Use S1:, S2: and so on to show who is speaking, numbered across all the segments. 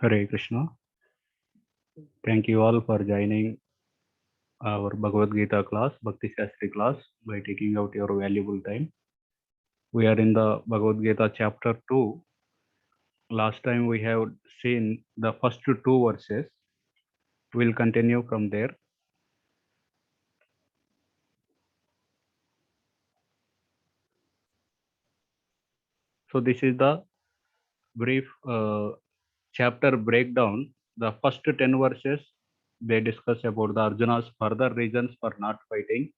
S1: Hare Krishna. Thank you all for joining our Bhagavad Gita class, Bhakti Shastri class, by taking out your valuable time. We are in the Bhagavad Gita chapter 2. Last time we have seen the first two verses. We'll continue from there. So this is the brief chapter breakdown. The first 10 verses, they discuss about the Arjuna's further reasons for not fighting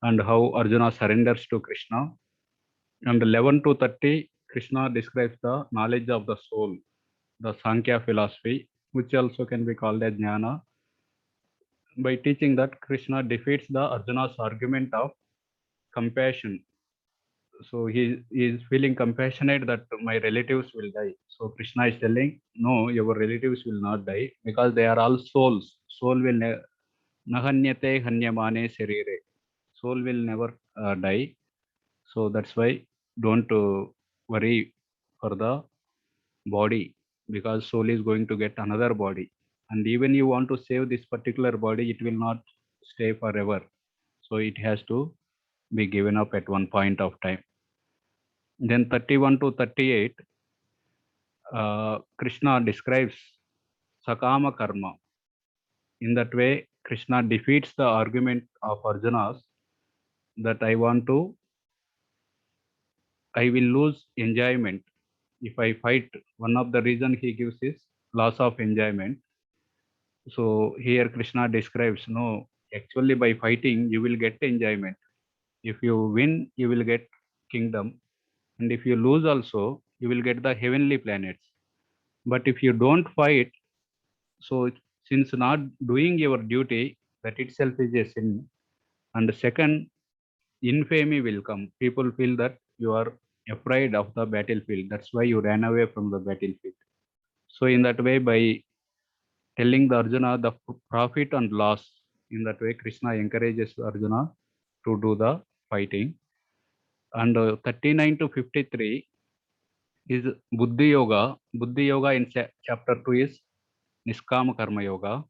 S1: and how Arjuna surrenders to Krishna. And 11 to 30, Krishna describes the knowledge of the soul, the Sankhya philosophy, which also can be called as JNANA, by teaching that Krishna defeats the Arjuna's argument of compassion. So he is feeling compassionate that my relatives will die. So Krishna is telling, no, your relatives will not die because they are all souls. Soul will nahanyate hanyamane sharire. Soul will never die. So that's why don't worry for the body, because soul is going to get another body, and even you want to save this particular body, it will not stay forever. So it has to be given up at one point of time. Then 31 to 38, Krishna describes Sakama karma. In that way, Krishna defeats the argument of Arjuna's that I will lose enjoyment if I fight. One of the reason he gives is loss of enjoyment. So here Krishna describes, no, actually by fighting you will get enjoyment. If you win, you will get kingdom, and if you lose also, you will get the heavenly planets. But if you don't fight, so since not doing your duty, that itself is a sin. And second, infamy will come. People feel that you are afraid of the battlefield. That's why you ran away from the battlefield. So in that way, by telling the Arjuna the profit and loss, in that way Krishna encourages Arjuna to do the fighting. And 39 to 53 is Buddhi Yoga. Buddhi Yoga in chapter 2 is Niskama Karma Yoga.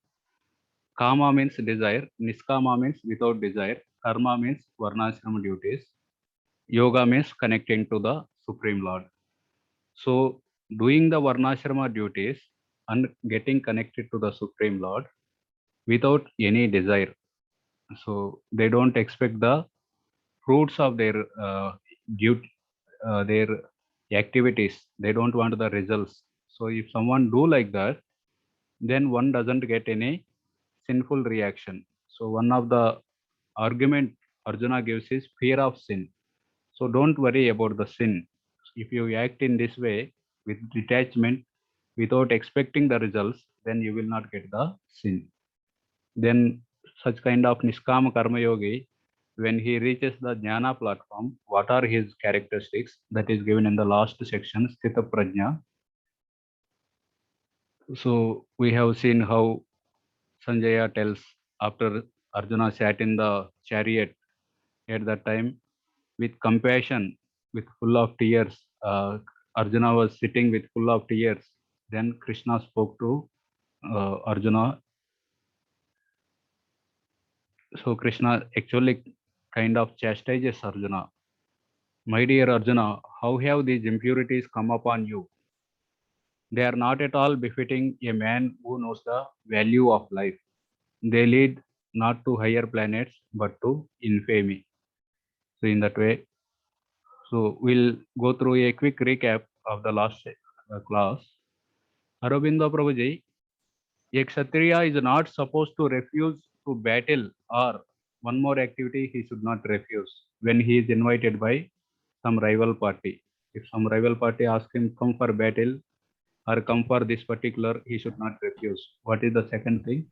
S1: Kama means desire, Niskama means without desire, Karma means Varnashrama duties, Yoga means connecting to the Supreme Lord. So doing the Varnashrama duties and getting connected to the Supreme Lord without any desire. So they don't expect the fruits of their duty, their activities. They don't want the results. So if someone do like that, then one doesn't get any sinful reaction. So one of the argument Arjuna gives is fear of sin. So don't worry about the sin. If you act in this way with detachment, without expecting the results, then you will not get the sin. Then such kind of Niskama Karma Yogi, when he reaches the Jnana platform, what are his characteristics? That is given in the last section, STHITA-PRAJNA. So we have seen how Sanjaya tells after Arjuna sat in the chariot at that time with compassion, with full of tears. Arjuna was sitting with full of tears. Then Krishna spoke to Arjuna. So Krishna actually kind of chastises Arjuna. My dear Arjuna, how have these impurities come upon you? They are not at all befitting a man who knows the value of life. They lead not to higher planets but to infamy. So in that way, so we'll go through a quick recap of the last class. Aurobindo Prabhuji, a Kshatriya is not supposed to refuse to battle, or one more activity he should not refuse when he is invited by some rival party. If some rival party asks him come for battle or come for this particular, he should not refuse. What is the second thing?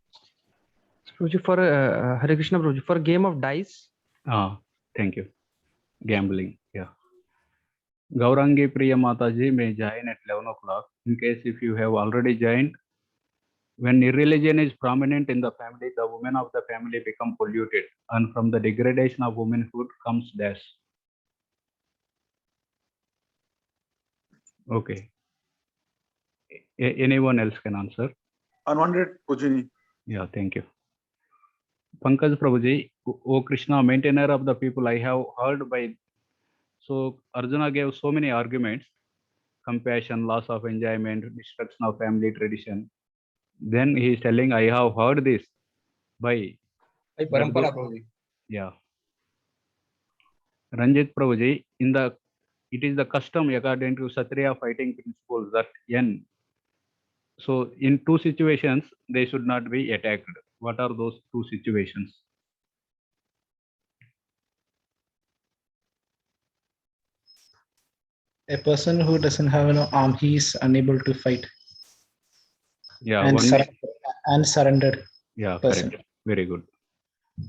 S2: Prabhuji, for Hare Krishna Prabhuji, for game of dice.
S1: Thank you. Gambling, yeah. Gaurangi Priya Mataji may join at 11 o'clock. In case if you have already joined, when irreligion is prominent in the family, the women of the family become polluted, and from the degradation of womanhood comes death. Okay. Anyone else can answer?
S3: Unwanted, Pujini.
S1: Yeah, thank you. Pankaj Prabhuji, O Krishna, maintainer of the people, I have heard by. So Arjuna gave so many arguments: compassion, loss of enjoyment, destruction of family tradition. Then he is telling, I have heard this by.
S2: Parampara, Prabhuji.
S1: Yeah. Ranjit Prabhuji, it is the custom according to Kshatriya fighting principles that so in two situations they should not be attacked. What are those two situations?
S4: A person who doesn't have an arm, he is unable to fight.
S1: Yeah,
S4: and surrendered.
S1: Yeah,
S4: person.
S1: correct. Very good.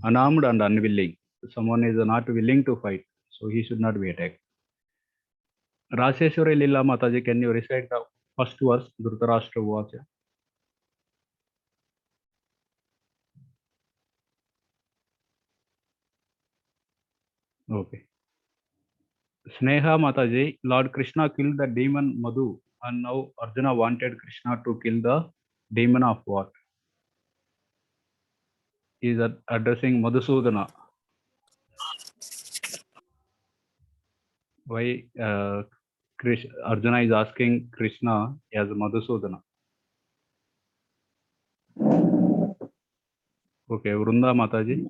S1: Unarmed and unwilling. Someone is not willing to fight, so he should not be attacked. Raseshwari Lila Mataji, can you recite the first verse, Dhritarashtra Vacha? Okay. Sneha Mataji, Lord Krishna killed the demon Madhu, and now Arjuna wanted Krishna to kill the demon of what? He is addressing Madhusudana. Why Arjuna is asking Krishna as Madhusudana? Okay, Vrunda Mataji.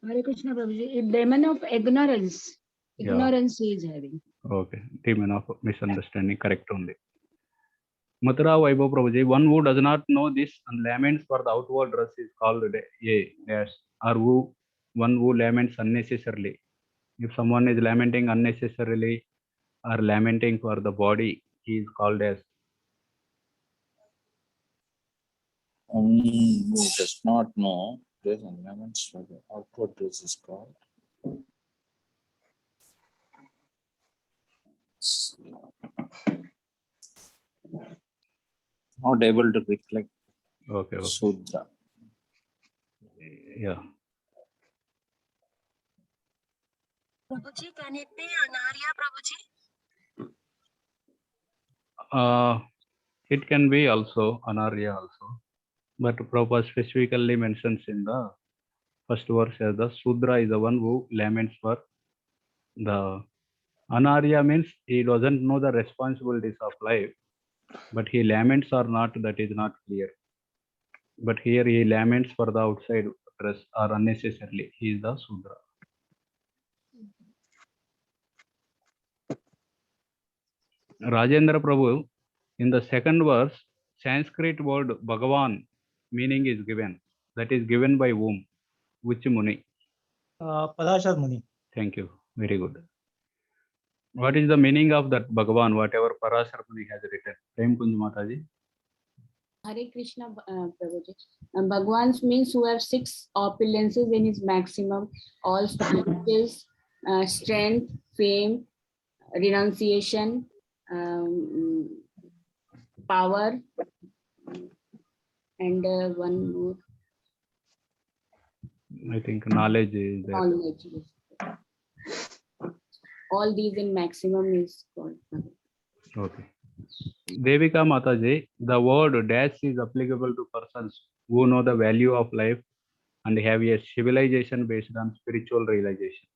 S5: Hare Krishna Prabhuji, a demon of ignorance. Ignorance he is having.
S1: Okay, demon of misunderstanding, correct only. Mathura Vaibhav Prabhuji, one who does not know this and laments for the outward dress is called a dash, or one who laments unnecessarily. If someone is lamenting unnecessarily or lamenting for the body, he is called as.
S6: Who does not know this and laments for the outward dress is called. Not able to reflect.
S1: Okay.
S6: Sudra.
S1: Yeah.
S7: Prabhuji, can it be Anarya, Prabhuji?
S1: It can be also Anarya also, but Prabhupada specifically mentions in the first verse as the Sudra is the one who laments for the. Anarya means he doesn't know the responsibilities of life, but he laments or not, that is not clear. But here he laments for the outside dress or unnecessarily. He is the Sudra. Rajendra Prabhu, in the second verse, Sanskrit word Bhagavan meaning is given. That is given by whom? Which Muni?
S8: Parashar Muni.
S1: Thank you. Very good. What is the meaning of that Bhagavan, whatever Parashar Muni has written? Prem Kunj Mataji.
S5: Hare Krishna Prabhuji. Bhagwan means who have 6 opulences in his maximum, all riches, strength, fame, renunciation, power, and one more.
S1: I think knowledge is there.
S5: Knowledge. All these in maximum is called.
S1: Okay. Devika Mataji, the word dash is applicable to persons who know the value of life and have a civilization based on spiritual realization.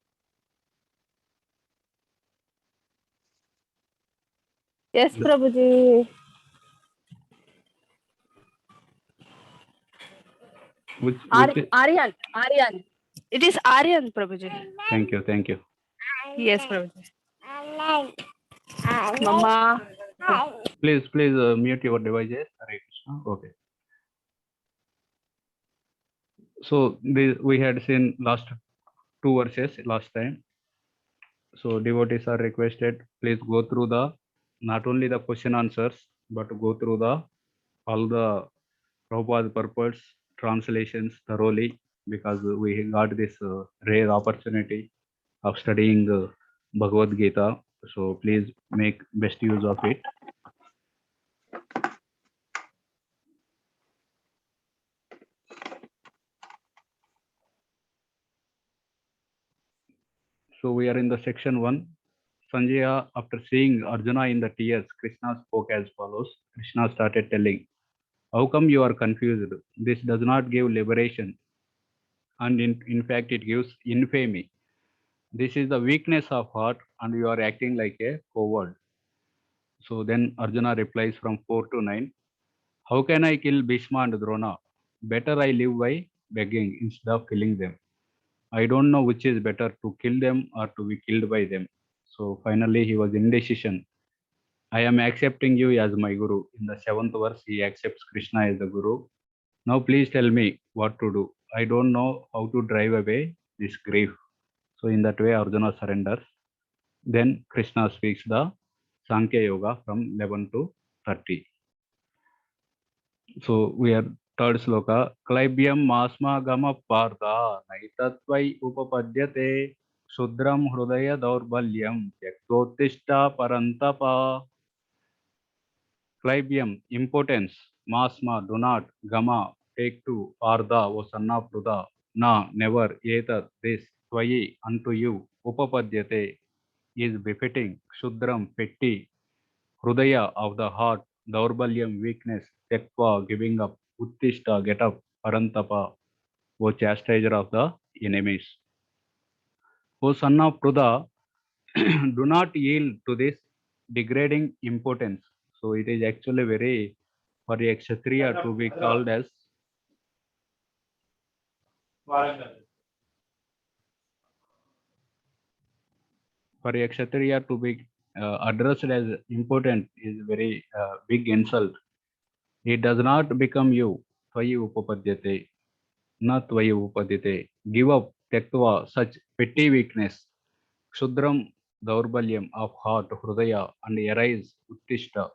S7: Yes, Prabhuji. Aryan. It is Aryan, Prabhuji.
S1: Thank you.
S7: Yes, Prabhuji. Mama.
S1: Please mute your devices. Hare Krishna. Okay. So we had seen last 2 verses last time. So devotees are requested, please go through not only the question answers, but go through all the Prabhupada purports, translations thoroughly, because we got this rare opportunity of studying Bhagavad Gita. So please make best use of it. So we are in the section 1, Sanjaya, after seeing Arjuna in the tears, Krishna spoke as follows. Krishna started telling, how come you are confused? This does not give liberation. And in fact, it gives infamy. This is the weakness of heart and you are acting like a coward. So then Arjuna replies from 4 to 9. How can I kill Bhisma and Drona? Better I live by begging instead of killing them. I don't know which is better, to kill them or to be killed by them. So finally he was indecision. I am accepting you as my guru. In the 7th verse, he accepts Krishna as the guru. Now please tell me what to do. I don't know how to drive away this grief. So in that way, Arjuna surrenders. Then Krishna speaks the Sankhya Yoga from 11 to 30. So we are third sloka. Klaibyam masma gama partha naitatvai upapadyate shudram hrudaya daurbalyam tyaktotishta parantapa. Klaibyam, impotence, masma, do not, gama, take to, partha, O son of Pruda, na, never, etat, this, tvayi, unto you, upapadyate, is befitting, shudram, petty, hrudaya, of the heart, daurbalyam, weakness, tektva, giving up, uttishta, get up, parantapa, O chastiser of the enemies. O son of Pruda, do not yield to this degrading impotence. So it is actually very, for a Kshatriya to be called as addressed as impotent is very big insult. It does not become you. Tvayi upapadyate, na tvayi upadyate. Give up, tektva, such petty weakness. Shudram, daurbalyam of heart, hrudaya, and arise, uttishta,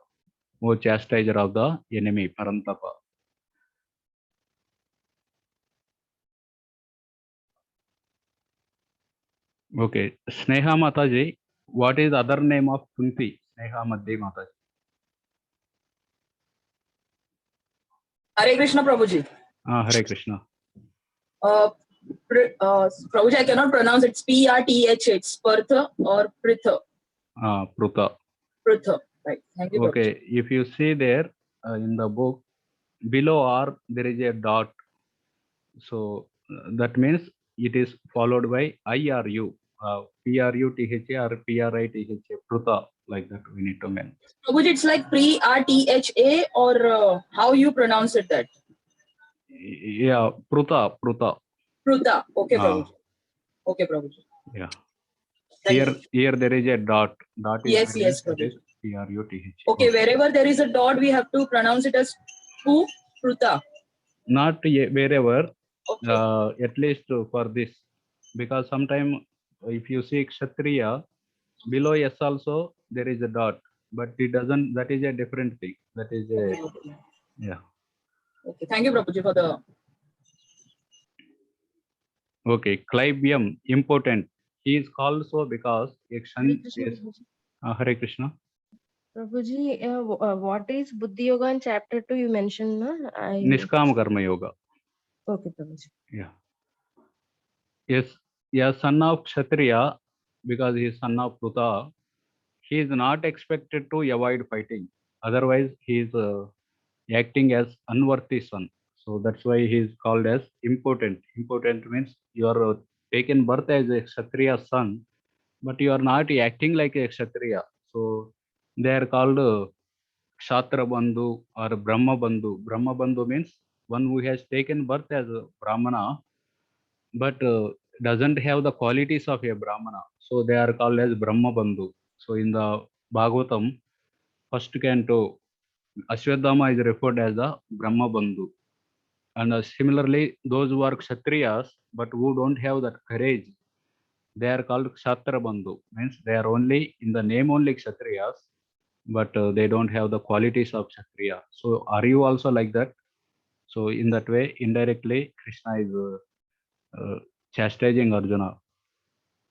S1: O chastiser of the enemy, parantapa. Okay, Sneha Mataji, what is the other name of Kunti? Sneha Madhya Mataji.
S9: Hare Krishna Prabhuji.
S1: Hare Krishna.
S9: Prabhuji, I cannot pronounce it. It's P-R-T-H. It's Partha or Pritha.
S1: Pruta.
S9: Pritha. Right. Thank you.
S1: Okay,
S9: Prabhuji.
S1: if you see there in the book, below R, there is a dot. So that means it is followed by IRU. P-R-U-T-H-A or P-R-I-T-H-A. Pruta, like that we need to mention.
S9: Prabhuji, it's like P-R-T-H-A or how you pronounce it that?
S1: Yeah, Pruta.
S9: Pruta. Okay, Prabhuji. Okay, Prabhuji.
S1: Yeah.
S9: Thank
S1: Here there is a dot. Dot is
S9: Yes, Prabhuji.
S1: P-R-U-T-H.
S9: Okay, wherever there is a dot, we have to pronounce it as Pruta.
S1: Not wherever,
S9: Okay.
S1: at least for this, because sometimes if you see Kshatriya, below S also there is a dot, but it doesn't, that is a different thing. That is a,
S9: Okay.
S1: yeah.
S9: Okay, thank you, Prabhuji, for the...
S1: Okay, Klaibyam, important. He is called so because
S10: Hare Krishna,
S1: is,
S10: Prabhuji.
S1: Hare Krishna.
S10: Prabhuji, what is Buddhi Yoga in chapter 2 you mentioned, na?
S1: Niskama Karma Yoga.
S10: Okay, Prabhuji.
S1: Yeah. Yes, yeah, son of Kshatriya, because he is son of Pruta, he is not expected to avoid fighting. Otherwise, he is acting as unworthy son. So that's why he is called as impotent. Impotent means you are taken birth as a Kshatriya son, but you are not acting like a Kshatriya. So they are called Kshatra Bandhu or Brahma Bandhu. Brahma Bandhu means one who has taken birth as a Brahmana, but doesn't have the qualities of a Brahmana. So they are called as Brahma Bandhu. So in the Bhagavatam, first canto, Ashwadhama is referred as the Brahma Bandhu. And similarly, those who are Kshatriyas, but who don't have that courage, they are called Kshatra Bandhu. Means they are only, in the name only Kshatriyas, but they don't have the qualities of Kshatriya. So are you also like that? So in that way, indirectly, Krishna is chastising Arjuna.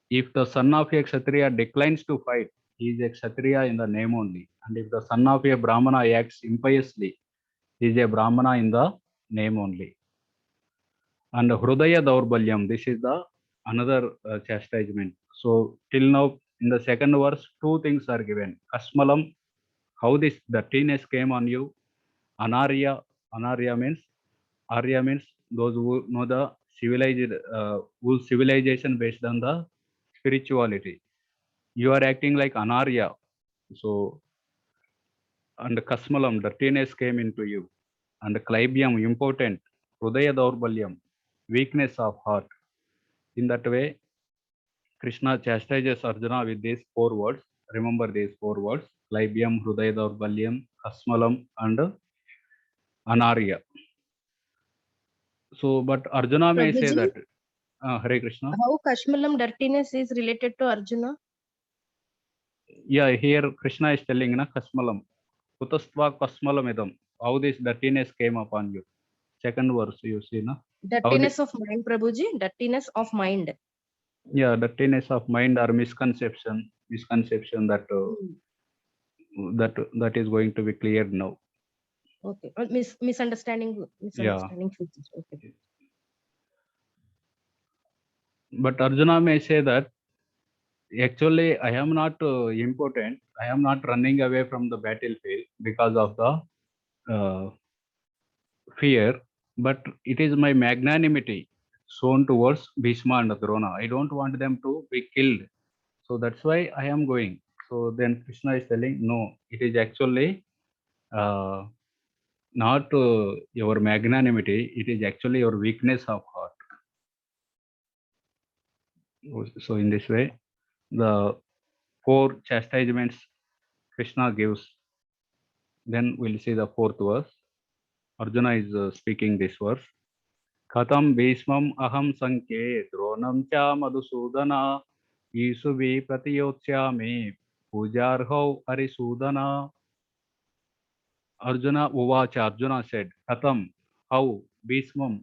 S1: If the son of a Kshatriya declines to fight, he is a Kshatriya in the name only. And if the son of a Brahmana acts impiously, he is a Brahmana in the name only. And Hrudaya Daurbalyam, this is the another chastisement. So till now, In the second verse, two things are given. Kasmalam, how this dirtiness came on you. Anarya, Anarya means, Arya means those who know the civilized, whose civilization based on the spirituality. You are acting like Anarya. So, and Kasmalam, dirtiness came into you. And Klaibyam, important, Hridaya Daurbalyam, weakness of heart. In that way, Krishna chastises Arjuna with these four words. Remember these four words: Klaibyam, Hridaya Daurbalyam, Kasmalam, and Anarya. So, but Arjuna may say
S10: Prabhuji,
S1: that, Hare Krishna.
S10: how Kashmalam dirtiness is related to Arjuna?
S1: Yeah, here Krishna is telling, na, Kasmalam. Kutastva Kasmalamidam. How this dirtiness came upon you. Second verse, you see, na?
S10: Dirtiness of mind, Prabhuji. Dirtiness of mind.
S1: Yeah, dirtiness of mind or misconception that that is going to be cleared now.
S10: Okay. Or misunderstanding. Okay.
S1: But Arjuna may say that actually I am not important. I am not running away from the battlefield because of the fear, but it is my magnanimity shown towards Bhisma and Drona. I don't want them to be killed. So that's why I am going. So then Krishna is telling, no, it is actually not your magnanimity, it is actually your weakness of heart. So in this way, the four chastisements Krishna gives. Then we'll see the fourth verse. Arjuna is speaking this verse. Katam Bhismam aham Sankhya Dronam cha Madhusudana Isuvi Pratiyotsyami Pujarhau Arisudana. Arjuna Uvacha, Arjuna said, Katam, how, Bhisma,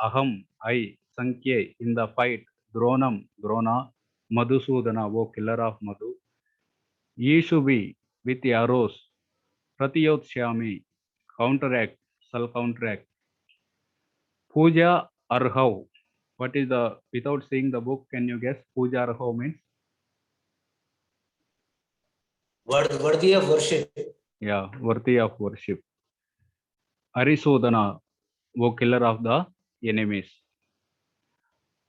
S1: Aham, I, Sankhya, in the fight, Dronam, Drona, Madhusudana, O killer of Madhu, Yeshubi, with arrows, Pratiyotsyami, counteract, shall counteract. Puja Arhau, what is the, without seeing the book, can you guess? Puja Arhau means?
S11: Worthy of worship.
S1: Yeah, worthy of worship. Arisodana, O killer of the enemies.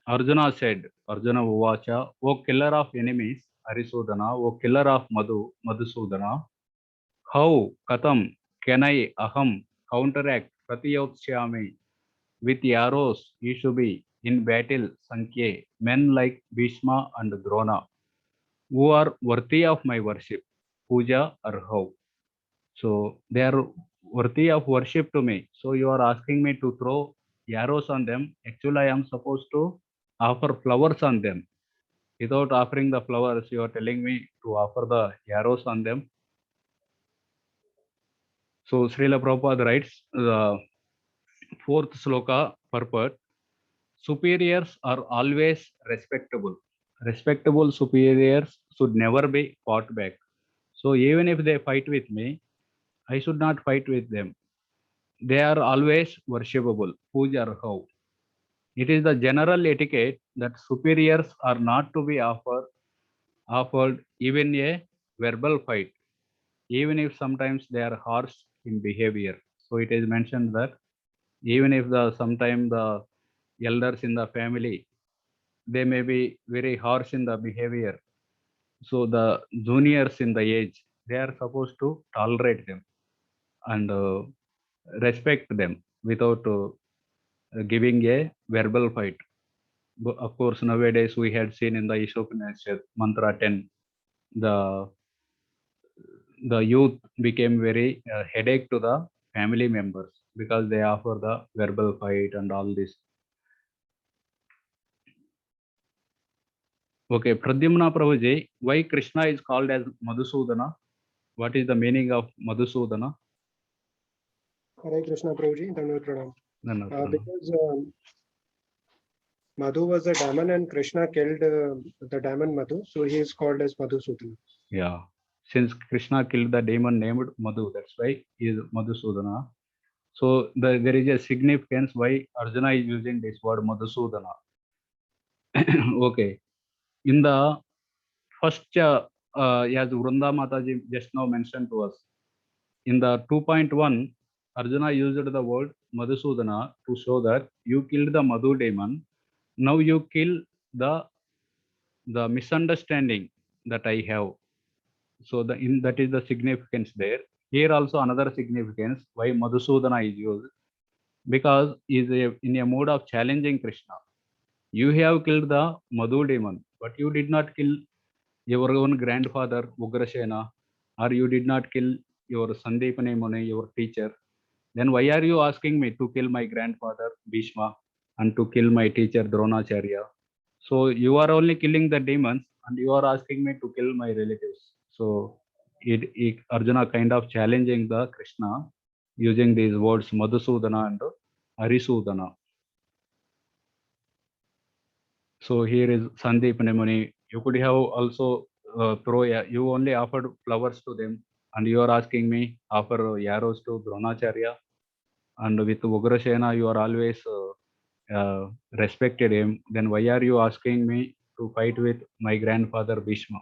S1: Arjuna said, Arjuna Uvacha, O killer of enemies, Arisodana, O killer of Madhusudana, how, Katam, can I, Aham, counteract, Pratiyotsyami, with arrows, Ishubi, in battle, Sankhya, men like Bhishma and Drona, who are worthy of my worship, Puja or how. So they are worthy of worship to me. So you are asking me to throw arrows on them. Actually, I am supposed to offer flowers on them. Without offering the flowers, you are telling me to offer the arrows on them. So Srila Prabhupada writes the fourth sloka purport. Superiors are always respectable. Respectable superiors should never be fought back. So even if they fight with me, I should not fight with them. They are always worshipable. Puja or how. It is the general etiquette that superiors are not to be offered even a verbal fight, even if sometimes they are harsh in behavior. So it is mentioned that even if sometimes the elders in the family, they may be very harsh in the behavior. So the juniors in the age, they are supposed to tolerate them and respect them without giving a verbal fight. Of course, nowadays we had seen in the Ishopanishad, Mantra 10, the youth became very headache to the family members because they offer the verbal fight and all this. Okay, Pradyumna Prabhuji, why Krishna is called as Madhusudana? What is the meaning of Madhusudana?
S12: Hare Krishna Prabhuji, Dandavat Pranam. Because Madhu was a demon and Krishna killed the demon Madhu, so he is called as Madhusudana.
S1: Yeah, since Krishna killed the demon named Madhu, that's why he is Madhusudana. So there is a significance why Arjuna is using this word Madhusudana. Okay, in the first, as Vrunda Mataji just now mentioned to us, in the 2.1, Arjuna used the word Madhusudana to show that you killed the Madhu demon. Now you kill the misunderstanding that I have. So that is the significance there. Here also another significance why Madhusudana is used, because is in a mode of challenging Krishna. You have killed the Madhu demon, but you did not kill your own grandfather Ugrasena, or you did not kill your Sandipani Muni, your teacher. Then why are you asking me to kill my grandfather Bhishma and to kill my teacher Dronacharya? So you are only killing the demons and you are asking me to kill my relatives. So Arjuna kind of challenging the Krishna using these words Madhusudana and Arisudana. So here is Sandipani Muni. You could have also you only offered flowers to them, and you are asking me offer arrows to Dronacharya. And with Ugrasena, you are always respected him. Then why are you asking me to fight with my grandfather Bhishma?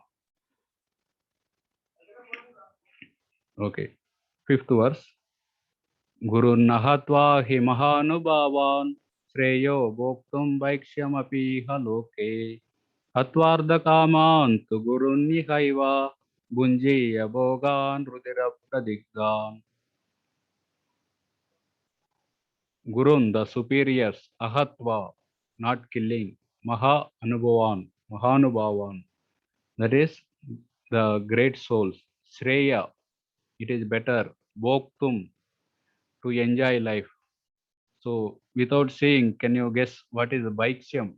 S1: Okay, 5th verse. Guru Nahatva hi mahanubhavan Shreyo Bhoktum Vaikshyamapi haloke Hatvarda Kaman tu Guru Nihaiva Bunjiya Bhogan Rudira Pradigdan. Gurun, the superiors, Ahatva, not killing, Maha Anubhavan, Mahanubhavan, that is the great souls, Shreya, it is better, Bhoktum, to enjoy life. So, without saying, can you guess what is Vaikshyam?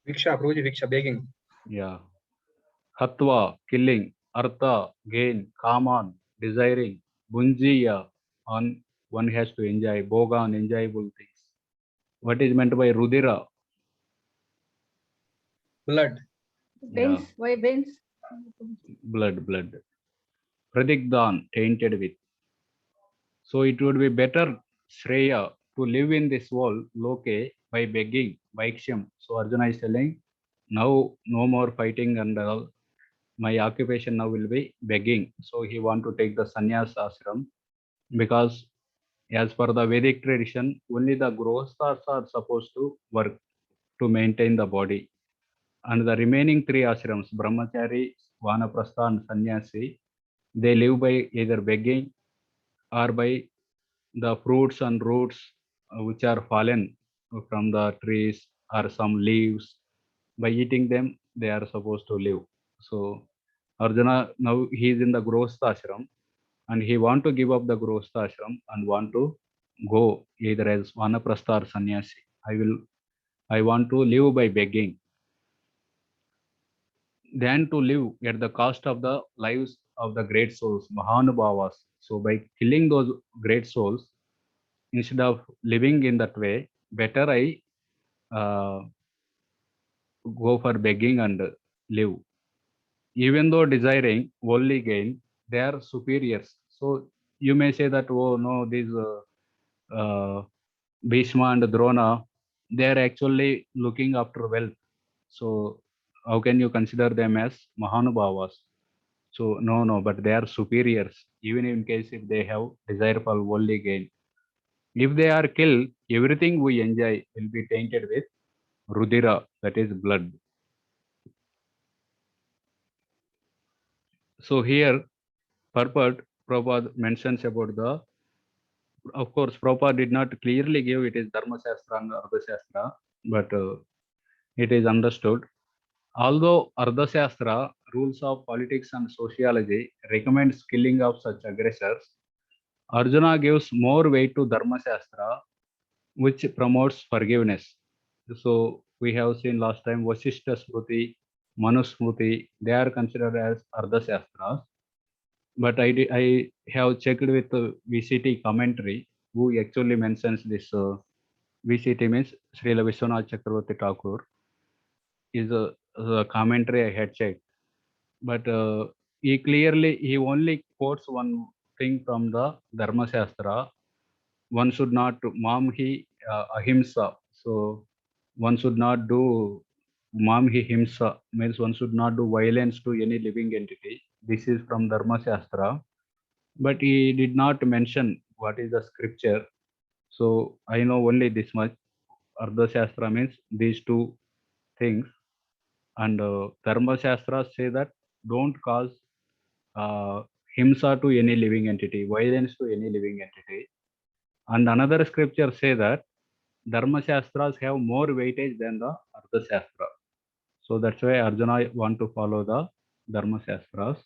S2: Viksha, Prabhuji, Viksha, begging.
S1: Yeah. Hatva, killing, Artha, gain, Kaman, desiring, Bunjiya, one has to enjoy, Bhogan, enjoyable things. What is meant by Rudira?
S2: Blood.
S5: Veins.
S1: Yeah.
S5: Why veins?
S1: Blood. Pradigdan, tainted with. So it would be better, Shreya, to live in this world, Loke, by begging, Vaikshyam. So Arjuna is telling, now no more fighting and all. My occupation now will be begging. So he want to take the sannyas ashram, because as per the Vedic tradition, only the grosthas are supposed to work to maintain the body. And the remaining 3 ashrams, Brahmachari, Vanaprastha and Sannyasi, they live by either begging or by the fruits and roots which are fallen from the trees or some leaves. By eating them, they are supposed to live. So Arjuna, now he is in the Grostha ashram and he want to give up the Grostha ashram and want to go either as Vanaprastha or Sannyasi. I want to live by begging, than to live at the cost of the lives of the great souls, Mahanubhavas. So by killing those great souls, instead of living in that way, better I go for begging and live. Even though desiring only gain, they are superiors. So you may say that, oh no, these Bhishma and Drona, they are actually looking after wealth. So how can you consider them as Mahanubhavas? So no, but they are superiors, even in case if they have desire for worldly gain. If they are killed, everything we enjoy will be tainted with Rudira, that is blood. So here, purport, Prabhupada mentions about of course, Prabhupada did not clearly give it is Dharma Shastra and Artha Shastra, but it is understood. Although Artha Shastra, rules of politics and sociology, recommends killing of such aggressors, Arjuna gives more weight to Dharma Shastra, which promotes forgiveness. So we have seen last time Vasishtha Smriti, Manusmriti, they are considered as Artha Shastras. But I have checked with VCT commentary, who actually mentions this. VCT means Srila Vishwanath Chakravarti Thakur is a commentary I had checked. But he only quotes one thing from the Dharma Shastra. One should not mamhi ahimsa. So one should not do mamhi himsa, means one should not do violence to any living entity. This is from Dharma Shastra, but he did not mention what is the scripture. So I know only this much. Ardha Shastra means these two things, and Dharma Shastra say that don't cause himsa to any living entity, violence to any living entity. And another scripture say that Dharma Shastras have more weightage than the Ardha Shastra. So that's why Arjuna want to follow the Dharma Shastras.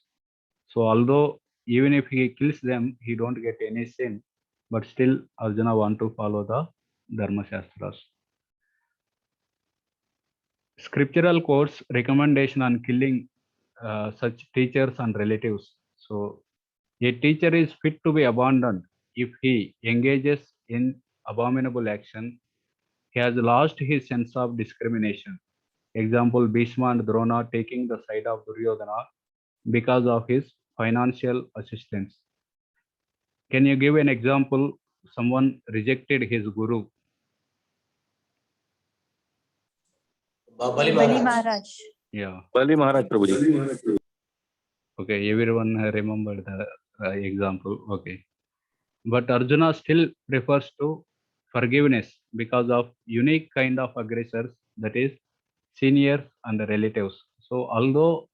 S1: So although even if he kills them, he don't get any sin, but still Arjuna want to follow the Dharma Shastras. Scriptural quotes recommendation on killing such teachers and relatives. So a teacher is fit to be abandoned if he engages in abominable action. He has lost his sense of discrimination. Example, Bhisma and Drona taking the side of Duryodhana because of his financial assistance. Can you give an example? Someone rejected his guru.
S11: Bali
S10: Bali
S11: Maharaj.
S10: Maharaj.
S1: Yeah.
S3: Bali Maharaj Prabhuji.
S1: Okay, everyone remembered the example. Okay. But Arjuna still prefers to forgiveness because of unique kind of aggressors, that is seniors and relatives. So although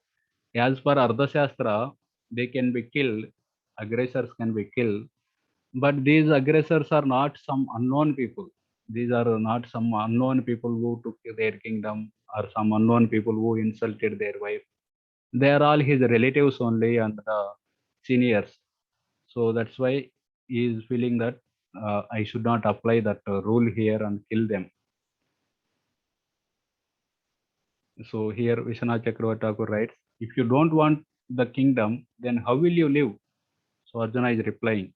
S1: as per Ardha Shastra, they can be killed, aggressors can be killed, but these aggressors are not some unknown people. These are not some unknown people who took their kingdom or some unknown people who insulted their wife. They are all his relatives only and seniors. So that's why he is feeling that I should not apply that rule here and kill them. So here Vishwanath Chakravarti Thakur writes, if you don't want the kingdom, then how will you live? So Arjuna is replying,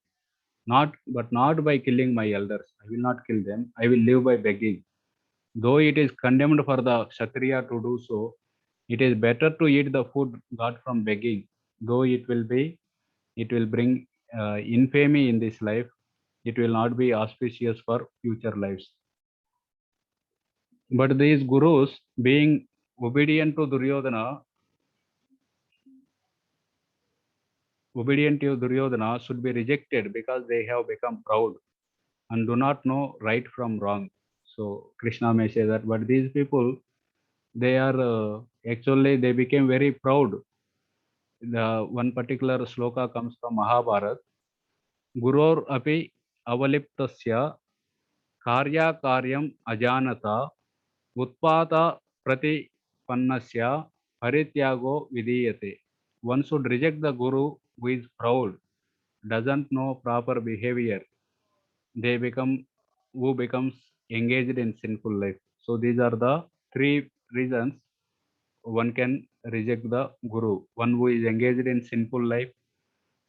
S1: not by killing my elders. I will not kill them. I will live by begging. Though it is condemned for the Kshatriya to do so, it is better to eat the food got from begging, though it will bring infamy in this life. It will not be auspicious for future lives. But these gurus, being obedient to Duryodhana, should be rejected because they have become proud and do not know right from wrong. So Krishna may say that, but these people, they are actually they became very proud. The one particular sloka comes from Mahabharata. Guror api avaliptasya karya karyam ajanata utpata pratipannasya parityago vidiyate. One should reject the guru who is proud, doesn't know proper behavior. They become who becomes engaged in sinful life. So these are the three reasons one can reject the guru. One who is engaged in sinful life,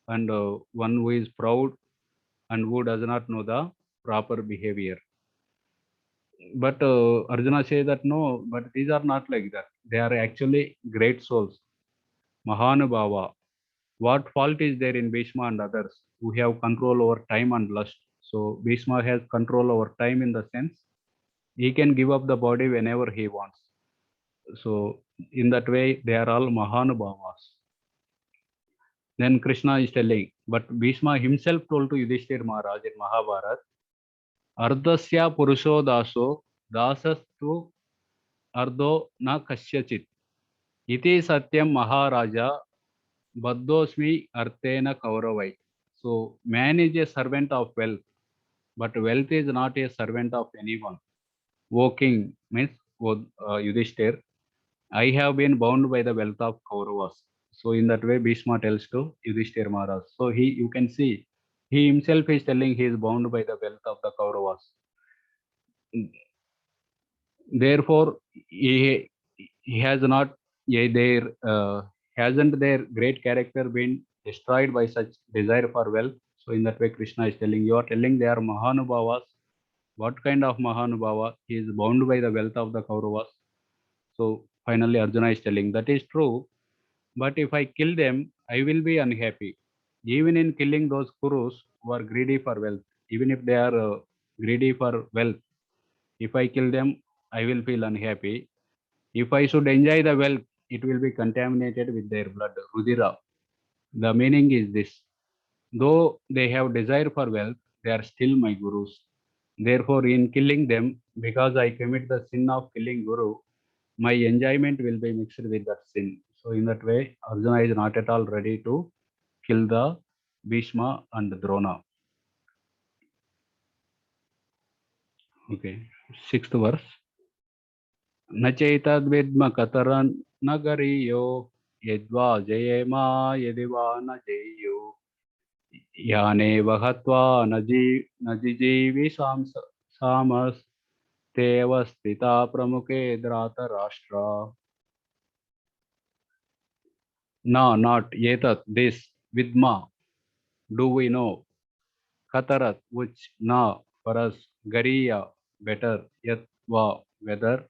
S1: and one who is proud and who does not know the proper behavior. But Arjuna says that no, but these are not like that. They are actually great souls. Mahanubhava. What fault is there in Bhishma and others who have control over time and lust? So Bhishma has control over time in the sense he can give up the body whenever he wants. So in that way, they are all Mahanubhavas. Then Krishna is telling, but Bhishma himself told to Yudhishthir Maharaj in Mahabharata, Ardhasya Purusho Daso Dasastu Ardho Na Kasyachit. Iti Satyam Maharaja Baddhosmi Arthena Kauravai. So man is a servant of wealth, but wealth is not a servant of anyone. O king, means Yudhishthir, I have been bound by the wealth of Kauravas. So in that way, Bhishma tells to Yudhishthir Maharaj. So you can see, he himself is telling he is bound by the wealth of the Kauravas. Therefore, he has not, hasn't their great character been destroyed by such desire for wealth? So in that way, Krishna is telling, you are telling they are Mahanubhavas. What kind of Mahanubhava? He is bound by the wealth of the Kauravas. So finally, Arjuna is telling, that is true. But if I kill them, I will be unhappy. Even in killing those Kurus who are greedy for wealth, even if they are greedy for wealth, if I kill them, I will feel unhappy. If I should enjoy the wealth, it will be contaminated with their blood, Rudira. The meaning is this: though they have desire for wealth, they are still my gurus. Therefore, in killing them, because I commit the sin of killing Guru, my enjoyment will be mixed with that sin. So, in that way, Arjuna is not at all ready to kill the Bhishma and Drona. Okay, 6th verse. Nachaitadvidma kataran nagariyo yedva jayema yediva na jayo yane vahatva najijivi samas teva stita pramuke drata rashtra. No, not yetat, this, vidma, do we know, katarat, which, na, for us, gariya, better, yatva, whether,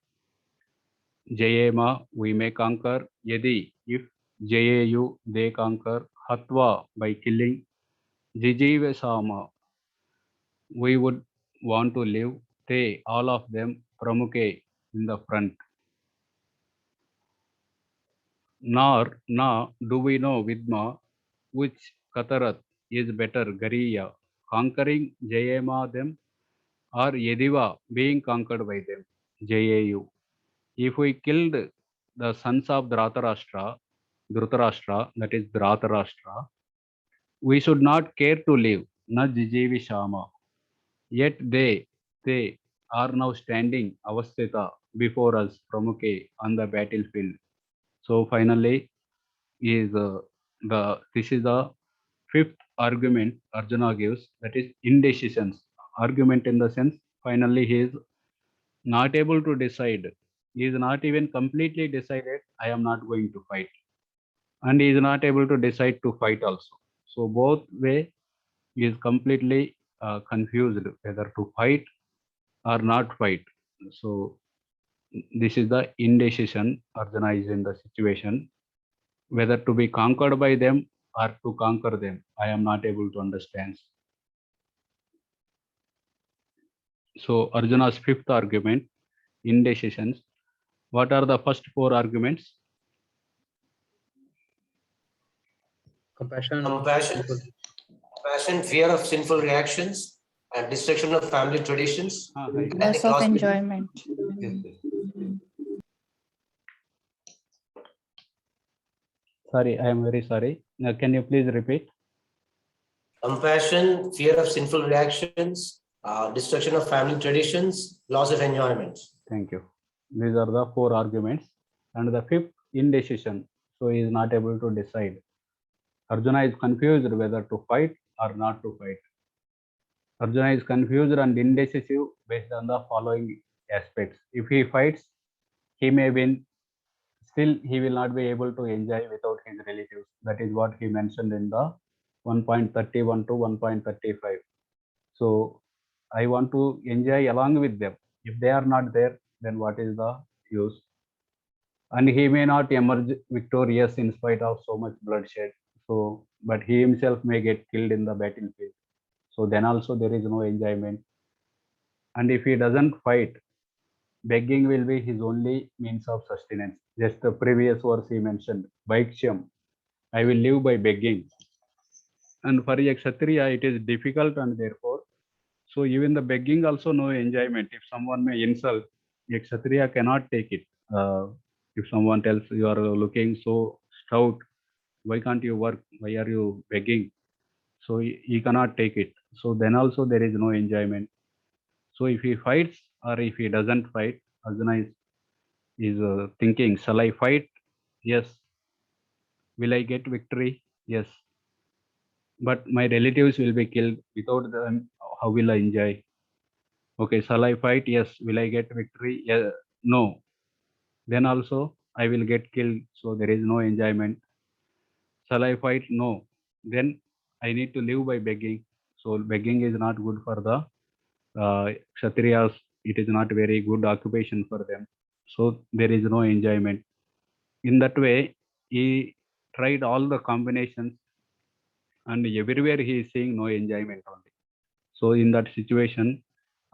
S1: jayema, we may conquer, yadi, if, jayeyu, they conquer, hatva, by killing, jijive sama, we would want to live, te, all of them, pramuke, in the front. Nor, na, do we know, vidma, which katarat is better, gariya, conquering jayema them, or yediva, being conquered by them, jayeyu. If we killed the sons of Dhritarashtra, that is Dhritarashtra, we should not care to live, na jijivi shama. Yet they are now standing avasthita before us, pramuke, on the battlefield. So finally, is this is the 5th argument Arjuna gives, that is indecisions. Argument in the sense, finally he is not able to decide. He is not even completely decided, I am not going to fight. And he is not able to decide to fight also. So both way he is completely confused whether to fight or not fight. So this is the indecision. Arjuna is in the situation whether to be conquered by them or to conquer them. I am not able to understand. So Arjuna's 5th argument, indecisions. What are the first 4 arguments?
S11: Compassion, fear of sinful reactions, and destruction of family traditions.
S5: Loss of enjoyment.
S1: Sorry, I am very sorry. Now, can you please repeat?
S11: Compassion, fear of sinful reactions, destruction of family traditions, loss of enjoyment.
S1: Thank you. These are the 4 arguments. And the 5th, indecision. So he is not able to decide. Arjuna is confused whether to fight or not to fight. Arjuna is confused and indecisive based on the following aspects. If he fights, he may win. Still, he will not be able to enjoy without his relatives. That is what he mentioned in the 1.31 to 1.35. So I want to enjoy along with them. If they are not there, then what is the use? And he may not emerge victorious in spite of so much bloodshed. So, but he himself may get killed in the battlefield. So then also there is no enjoyment. And if he doesn't fight, begging will be his only means of sustenance. Just the previous verse he mentioned, Vaikshyam, I will live by begging. And for a Kshatriya, it is difficult, and therefore, so even the begging also no enjoyment. If someone may insult, a Kshatriya cannot take it. If someone tells you are looking so stout, why can't you work? Why are you begging? So he cannot take it. So then also there is no enjoyment. So if he fights or if he doesn't fight, Arjuna is thinking, shall I fight? Yes. Will I get victory? Yes. But my relatives will be killed. Without them, how will I enjoy? Okay, shall I fight? Yes. Will I get victory? Yeah. No. Then also I will get killed. So there is no enjoyment. Shall I fight? No. Then I need to live by begging. So begging is not good for the Kshatriyas. It is not very good occupation for them. So there is no enjoyment. In that way, he tried all the combinations, and everywhere he is seeing no enjoyment only. So in that situation,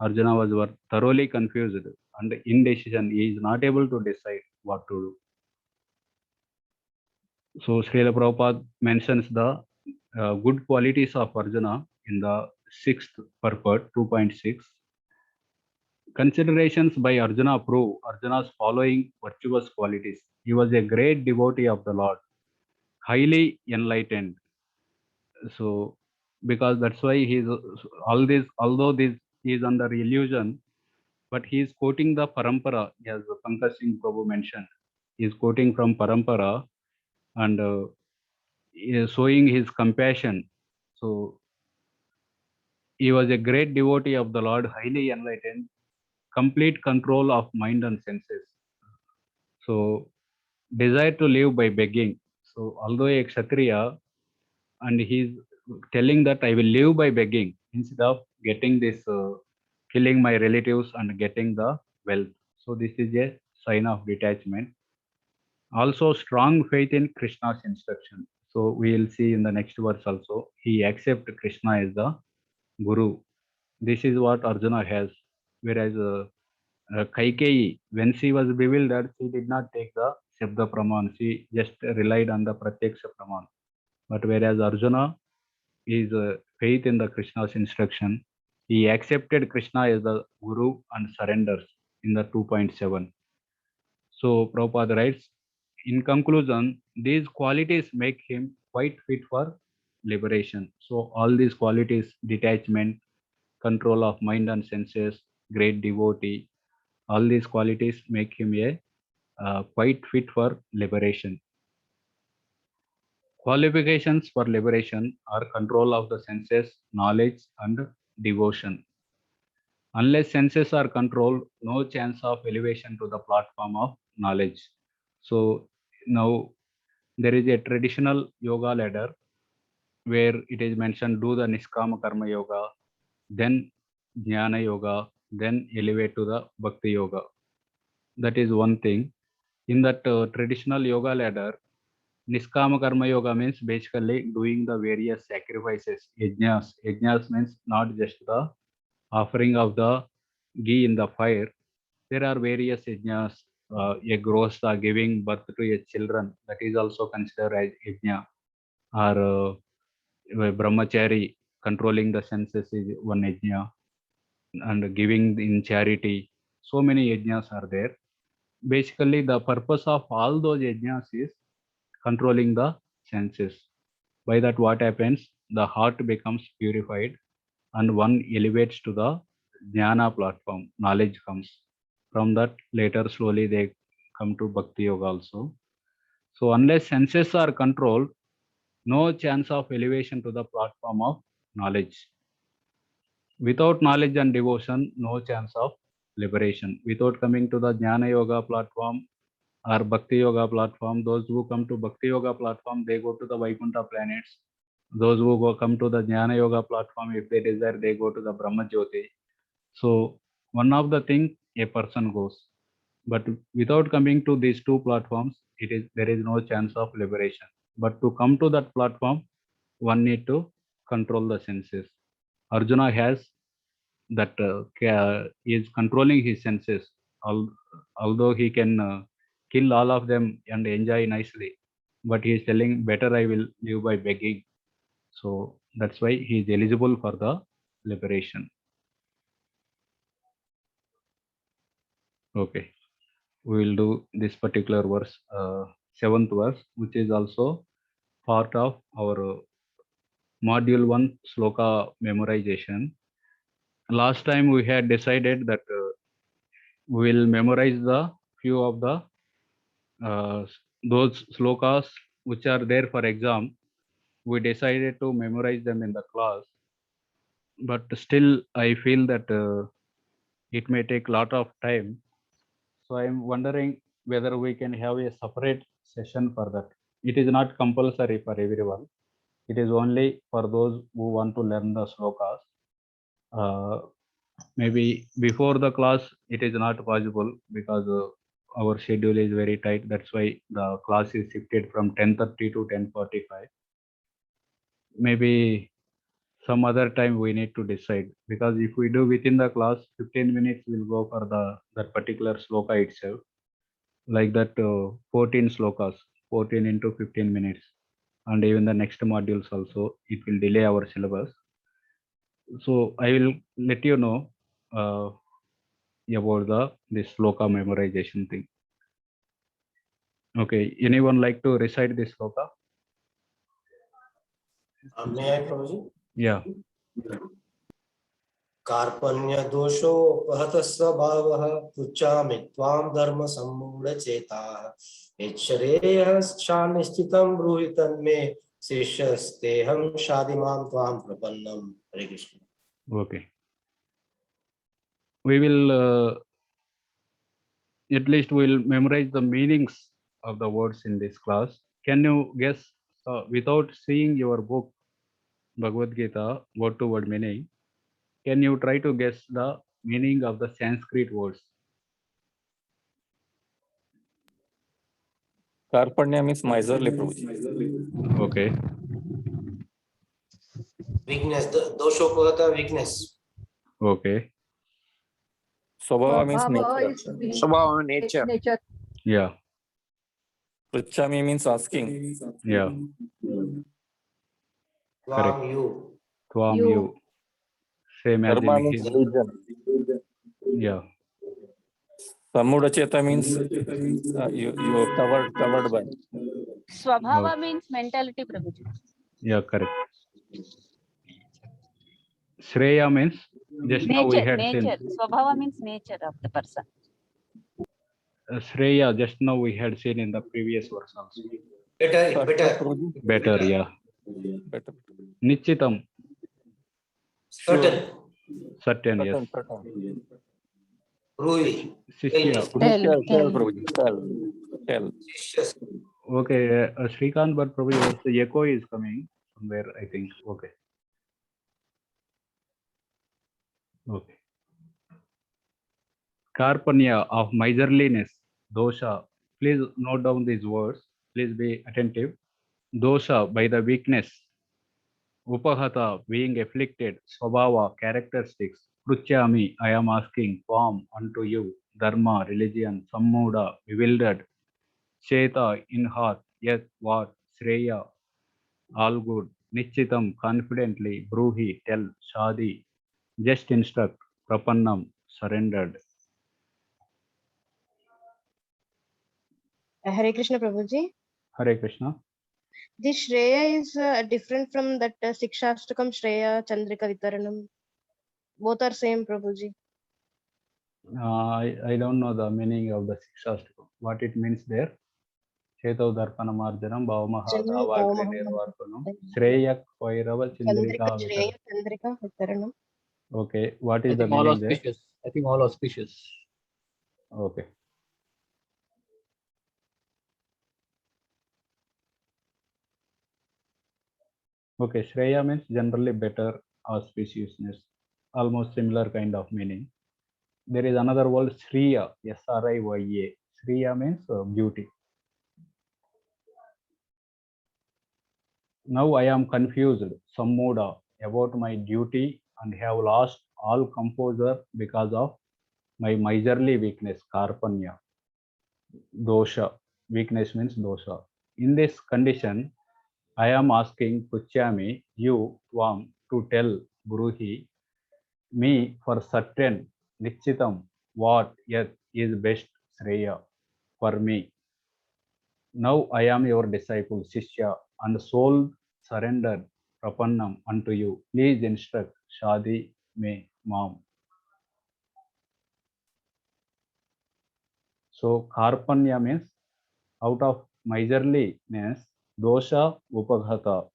S1: Arjuna was thoroughly confused and indecision. He is not able to decide what to do. So Srila Prabhupada mentions the good qualities of Arjuna in the 6th purport, 2.6. Considerations by Arjuna prove Arjuna's following virtuous qualities. He was a great devotee of the Lord, highly enlightened. So, because that's why he's all this, although this he is under illusion, but he is quoting the parampara, as Pankaj Singh Prabhu mentioned. He is quoting from parampara and he is showing his compassion. So, he was a great devotee of the Lord, highly enlightened, complete control of mind and senses. So, desire to live by begging. So, although a Kshatriya, and he's telling that I will live by begging instead of getting this, killing my relatives and getting the wealth. So, this is a sign of detachment. Also, strong faith in Krishna's instruction. So, we will see in the next verse also, he accepts Krishna as the Guru. This is what Arjuna has. Whereas Kaikeyi, when she was bewildered, she did not take the Shabda Praman. She just relied on the Pratyaksha Praman. But whereas Arjuna is faith in the Krishna's instruction, he accepted Krishna as the Guru and surrenders in the 2.7. So Prabhupada writes, in conclusion, these qualities make him quite fit for liberation. So all these qualities, detachment, control of mind and senses, great devotee, all these qualities make him a quite fit for liberation. Qualifications for liberation are control of the senses, knowledge, and devotion. Unless senses are controlled, no chance of elevation to the platform of knowledge. So now there is a traditional yoga ladder where it is mentioned do the Niskama Karma Yoga, then Jnana Yoga, then elevate to the Bhakti Yoga. That is one thing. In that traditional yoga ladder, Niskama Karma Yoga means basically doing the various sacrifices, yajnas. Yajnas means not just the offering of the ghee in the fire. There are various yajnas, a grosta, giving birth to a children, that is also considered as yajna. Or brahmachari, controlling the senses is one yajna. And giving in charity. So many yajnas are there. Basically, the purpose of all those yajnas is controlling the senses. By that, what happens? The heart becomes purified and one elevates to the jnana platform. Knowledge comes. From that, later slowly they come to Bhakti Yoga also. So, unless senses are controlled, no chance of elevation to the platform of knowledge. Without knowledge and devotion, no chance of liberation. Without coming to the Jnana Yoga platform or Bhakti Yoga platform, those who come to Bhakti Yoga platform, they go to the Vaikuntha planets. Those who come to the Jnana Yoga platform, if they desire, they go to the Brahma Jyoti. So one of the thing a person goes. But without coming to these two platforms, there is no chance of liberation. But to come to that platform, one need to control the senses. Arjuna has that is controlling his senses, although he can kill all of them and enjoy nicely, but he is telling better I will live by begging. So that's why he is eligible for the liberation. Okay, we will do this particular verse, 7th verse, which is also part of our module 1 sloka memorization. Last time we had decided that we will memorize the few of the those slokas which are there for exam. We decided to memorize them in the class, but still I feel that it may take a lot of time. So I'm wondering whether we can have a separate session for that. It is not compulsory for everyone. It is only for those who want to learn the slokas. Maybe before the class, it is not possible because our schedule is very tight. That's why the class is shifted from 10:30 to 10:45. Maybe some other time we need to decide, because if we do within the class, 15 minutes will go for that particular sloka itself. Like that, 14 slokas, 14 into 15 minutes, and even the next modules also, it will delay our syllabus. So I will let you know about this sloka memorization thing. Okay, anyone like to recite this sloka?
S11: May I, Prabhuji?
S1: Yeah.
S11: कार्पण्य दोषोपहत स्वभावः पृच्छामि त्वां धर्म सम्मूढ़ चेताः निश्चितं ब्रूहि तन्मे शिष्यस्तेहं शादिमां त्वां प्रपन्नम्. Hare Krishna.
S1: Okay. We will at least we'll memorize the meanings of the words in this class. Can you guess without seeing your book, Bhagavad Gita, word to word meaning? Can you try to guess the meaning of the Sanskrit words?
S3: Karpanya means miserly, Prabhuji.
S1: Okay.
S11: Weakness, doshopahata, weakness.
S1: Okay.
S3: Swabhava means
S10: Swabhava
S3: nature.
S10: is
S6: Swabhava, nature.
S10: nature.
S1: Yeah.
S3: Pruchami means asking.
S1: Yeah. Correct.
S11: Tvam, you.
S1: Tvam,
S10: You.
S1: you. Same as
S3: Dharma
S1: in
S3: means
S1: Hindi.
S3: religion.
S1: Yeah.
S3: Samudacheta means you are covered by.
S13: Swabhava
S1: Okay.
S13: means mentality, Prabhuji.
S1: Yeah, correct. Shreya means just now we had seen.
S13: Swabhava means nature of the person.
S1: Shreya, just now we had seen in the previous verse also.
S11: Better.
S1: Better, yeah.
S3: Better.
S1: Nichitam,
S11: Certain.
S1: certain, yes.
S3: Certain.
S11: Ruhi.
S1: Shishya.
S3: Tell, Prabhuji. Tell.
S1: Okay, Srikanth, but probably the echo is coming somewhere, I think. Okay. Okay. Karpanya, of miserliness, dosha. Please note down these words. Please be attentive. Dosha, by the weakness. Upahata, being afflicted. Swabhava, characteristics. Pruchami, I am asking. Tvam, unto you. Dharma, religion. Sammuda, bewildered. Cheta, in heart. Yet, what? Shreya, all good. Nichitam, confidently. Bruhi, tell. Shadi, just instruct. Prapannam, surrendered.
S10: Hare Krishna Prabhuji.
S1: Hare Krishna.
S10: This Shreya is different from that Sikshastakam Shreya Chandrika Vitaranam. Both are same Prabhuji.
S1: I don't know the meaning of the Sikshastakam. What it means there? Cheto Darpanamarjanam Bhavamaha Davagre Nirvarpanam Shreyak Vairava Chandrika Vitaranam.
S10: Chandrika Vitaranam.
S1: Okay, what is the meaning there?
S14: I think all auspicious.
S1: Okay. Okay, Shreya means generally better, auspiciousness, almost similar kind of meaning. There is another word, Sriya, S-R-I-Y-A. Sriya means beauty. Now I am confused, sammuda, about my duty and have lost all composure because of my miserly weakness, karpanya. Dosha, weakness means dosha. In this condition, I am asking Puchami, you, Tvam, to tell Bruhi, me for certain, Nichitam, what yet is best Shreya for me. Now I am your disciple, Shishya, and soul surrendered, Prapannam, unto you. Please instruct Shadi me, Mom. So Karpanya means out of miserliness, dosha upaghata,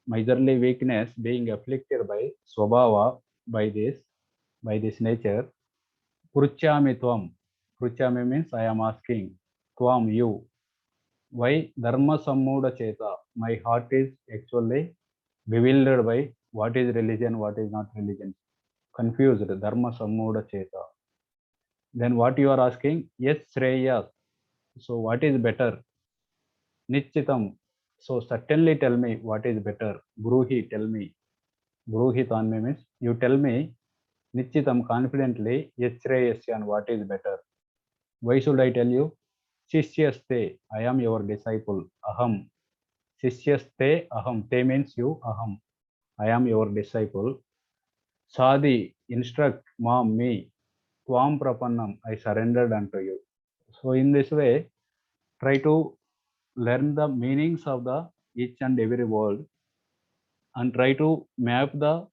S1: miserly weakness being afflicted by swabhava, by this nature. Pruchami tvam. Pruchami means I am asking. Tvam, you. Why dharma sammuda cheta? My heart is actually bewildered by what is religion, what is not religion. Confused. Dharma sammuda cheta. Then what you are asking? Yes, Shreya. So what is better? Nichitam. So certainly tell me what is better. Bruhi, tell me. Bruhitanme means you tell me Nichitam confidently Yachreyasya and what is better. Why should I tell you? Shishyaste, I am your disciple. Aham. Shishyaste aham. Te means you. Aham. I am your disciple. Sadi, instruct, mom, me. Tvam prapannam, I surrendered unto you. So in this way, try to learn the meanings of the each and every word and try to map the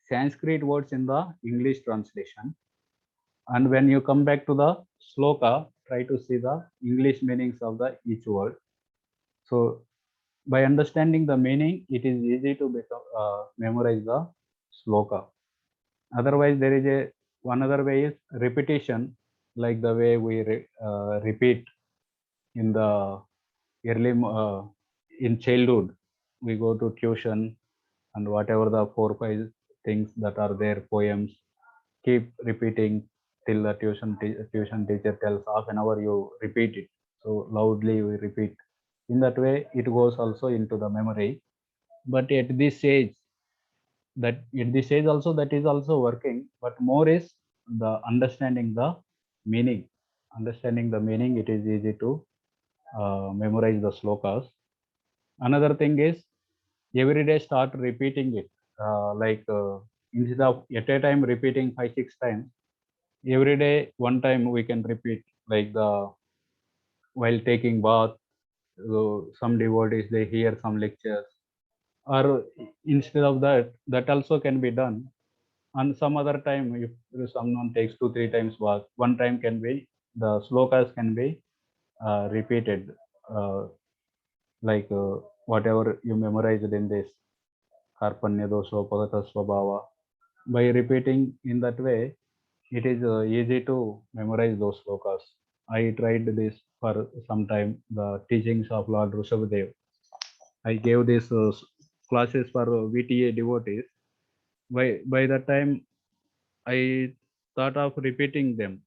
S1: Sanskrit words in the English translation. And when you come back to the sloka, try to see the English meanings of the each word. So by understanding the meaning, it is easy to memorize the sloka. Otherwise, there is one other way is repetition, like the way we repeat in the early in childhood. We go to tuition and whatever the 4-5 things that are there, poems, keep repeating till the tuition teacher tells half an hour you repeat it. So loudly we repeat. In that way, it goes also into the memory. But at this age, also that is also working, but more is the understanding the meaning. Understanding the meaning, it is easy to memorize the slokas. Another thing is every day start repeating it. Instead of at a time repeating 5-6 times, every day one time we can repeat, like the while taking bath. Some devotees they hear some lectures, or instead of that also can be done. And some other time, if someone takes 2-3 times bath, one time can be the slokas can be repeated, whatever you memorized in this karpanya dosha pagata swabhava. By repeating in that way, it is easy to memorize those slokas. I tried this for some time, the teachings of Lord Rishabhadev. I gave these classes for VTA devotees. By that time, I thought of repeating them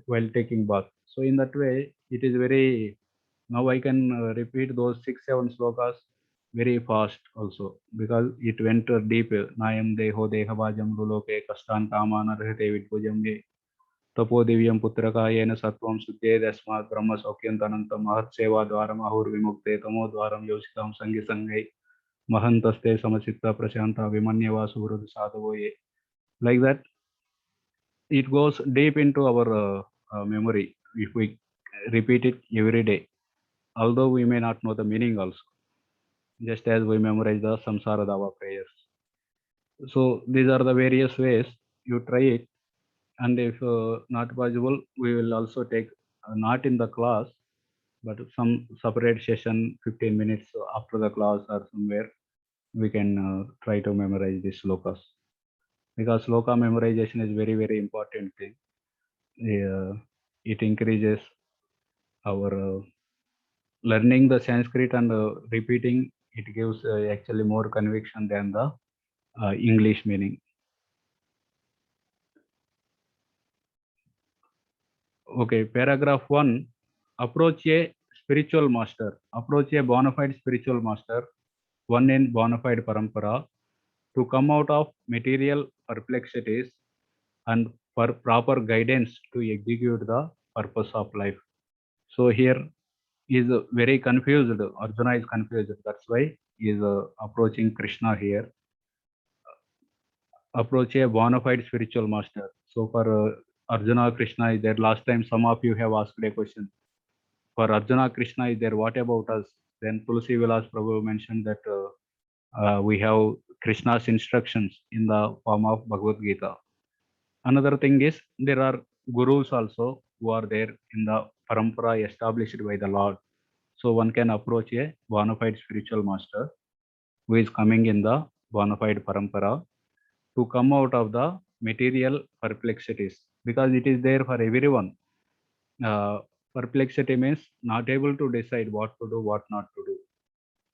S1: while taking bath. So in that way, it is very, now I can repeat those 6-7 slokas very fast also, because it went deep. Nayam deho dehavajam luloke kastan kamana rahate vidbhujam me tapo divyam putraka yena satvam suddhe dasmat brahma saukyantanantam mahat seva dwaram ahur vimukte tamo dwaram yositam sangi sangai mahantaste samasitta prashanta vimanyava suhrud sadhavo ye. Like that, it goes deep into our memory if we repeat it every day, although we may not know the meaning also, just as we memorize the samsara dava prayers. So these are the various ways you try it. And if not possible, we will also take not in the class, but some separate session, 15 minutes after the class or somewhere, we can try to memorize these slokas, because sloka memorization is very, very important thing. It increases our learning the Sanskrit, and repeating it gives actually more conviction than the English meaning. Okay, paragraph 1. Approach a spiritual master. Approach a bona fide spiritual master, one in bona fide parampara, to come out of material perplexities and for proper guidance to execute the purpose of life. So here he is very confused. Arjuna is confused. That's why he is approaching Krishna here. Approach a bona fide spiritual master. So for Arjuna, Krishna is there. Last time some of you have asked a question. For Arjuna, Krishna is there. What about us? Then Tulsi Vilas Prabhu mentioned that we have Krishna's instructions in the form of Bhagavad Gita. Another thing is there are gurus also who are there in the parampara established by the Lord. So one can approach a bona fide spiritual master who is coming in the bona fide parampara to come out of the material perplexities, because it is there for everyone. Perplexity means not able to decide what to do, what not to do.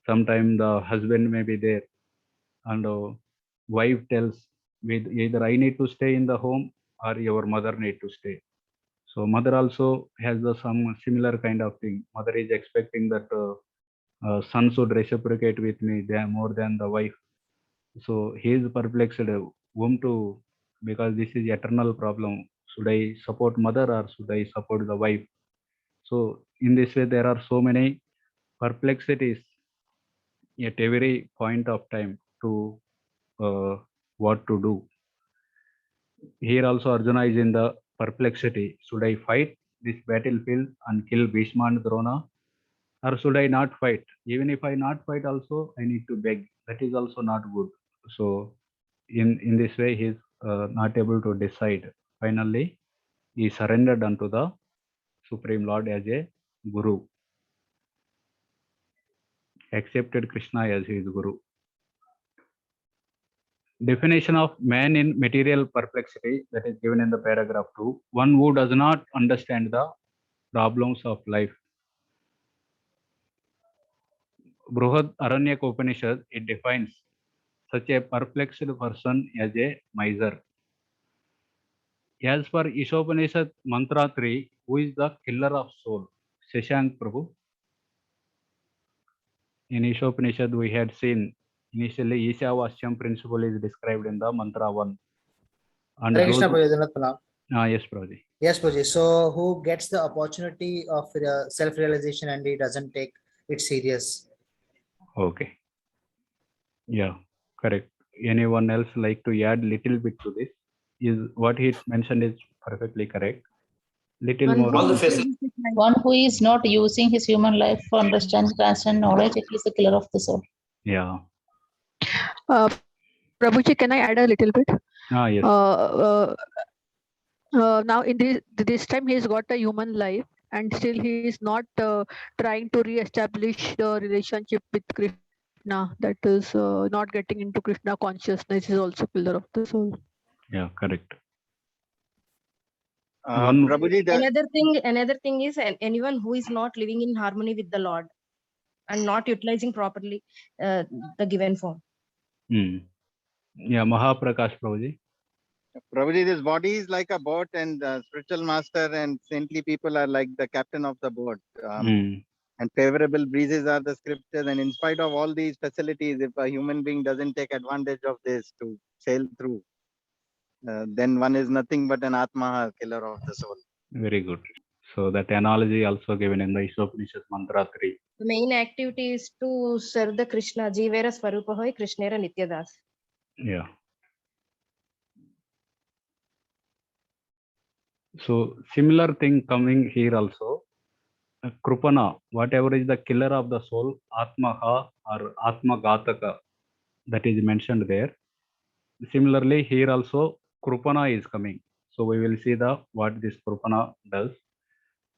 S1: Sometimes the husband may be there and wife tells, with either I need to stay in the home or your mother need to stay. So mother also has some similar kind of thing. Mother is expecting that son should reciprocate with me more than the wife. So he is perplexed whom to, because this is eternal problem. Should I support mother or should I support the wife? So in this way, there are so many perplexities at every point of time to what to do. Here also Arjuna is in the perplexity. Should I fight this battlefield and kill Bhisma and Drona, or should I not fight? Even if I not fight also, I need to beg. That is also not good. So in this way, he is not able to decide. Finally, he surrendered unto the Supreme Lord as a Guru. Accepted Krishna as his Guru. Definition of man in material perplexity, that is given in the paragraph 2. One who does not understand the problems of life. Bruhad Aranyak Upanishad, it defines such a perplexed person as a miser. As per Ishopanishad Mantra 3, who is the killer of soul? Shashank Prabhu. In Ishopanishad, we had seen initially Ishavashyam principle is described in the Mantra 1. And
S14: Hare Krishna,
S1: those,
S14: Prabhuji.
S1: yes, Prabhuji.
S14: Yes, Prabhuji. So who gets the opportunity of self-realization and he doesn't take it serious?
S1: Okay. Yeah, correct. Anyone else like to add little bit to this? Is what he mentioned is perfectly correct. Little more.
S15: One who is not using his human life for understand, transcend knowledge, it is the killer of the soul.
S1: Yeah.
S16: Prabhuji, can I add a little bit?
S1: Yes.
S16: Now in this time he has got a human life and still he is not trying to re-establish the relationship with Krishna. That is not getting into Krishna consciousness is also killer of the soul.
S1: Yeah, correct.
S10: Prabhuji, another thing is anyone who is not living in harmony with the Lord and not utilizing properly the given form.
S1: Yeah, Mahaprakash Prabhuji.
S17: Prabhuji, this body is like a boat and spiritual master and saintly people are like the captain of the boat. And favorable breezes are the scriptures. And in spite of all these facilities, if a human being doesn't take advantage of this to sail through, then one is nothing but an Atma, killer of the soul.
S1: Very good. So that analogy also given in the Ishopanishad Mantra 3.
S10: The main activity is to serve the Krishna. Jivera Swarupa Hoy Krishnera Nityadas.
S1: Yeah. So similar thing coming here also. Krupana, whatever is the killer of the soul, Atmaha or Atma Gataka, that is mentioned there. Similarly, here also Krupana is coming. So we will see what this Krupana does.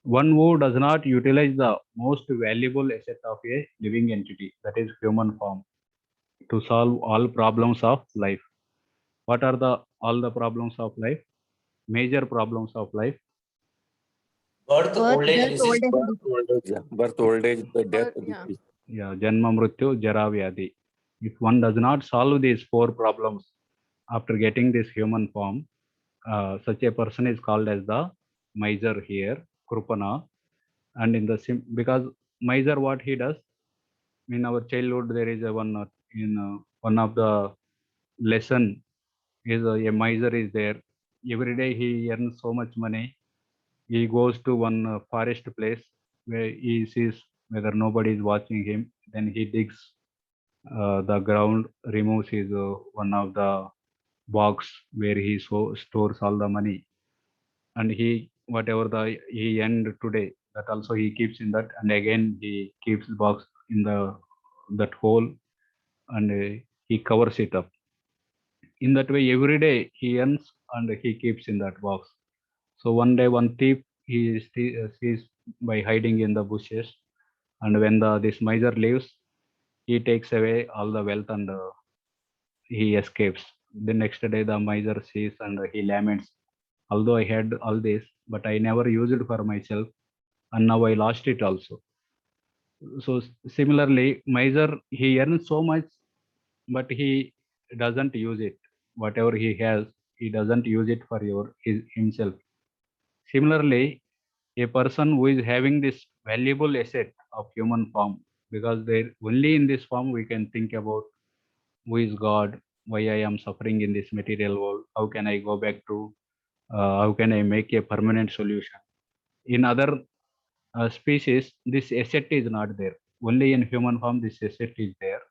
S1: One who does not utilize the most valuable asset of a living entity, that is human form, to solve all problems of life. What are all the problems of life? Major problems of life.
S11: Birth, old age, disease.
S3: Birth, old age, death.
S1: Yeah, Janma, Mrityu, Jara, Vyadhi. If one does not solve these 4 problems after getting this human form, such a person is called as the miser here, Krupana. And in the because miser, what he does in our childhood, there is one of the lesson is a miser is there. Every day he earns so much money. He goes to one forest place where he sees whether nobody is watching him. Then he digs the ground, removes his one of the box where he stores all the money, and he whatever he earned today, that also he keeps in that, and again he keeps the box in that hole, and he covers it up. In that way, every day he earns and he keeps in that box. So one day, one thief he sees by hiding in the bushes, and when this miser leaves, he takes away all the wealth and he escapes. The next day, the miser sees and he laments, although I had all this, but I never used it for myself, and now I lost it also. So similarly, miser, he earns so much, but he doesn't use it. Whatever he has, he doesn't use it for himself. Similarly, a person who is having this valuable asset of human form, because only in this form we can think about who is God, why I am suffering in this material world. How can I go back to, how can I make a permanent solution? In other species, this asset is not there. Only in human form, this asset is there.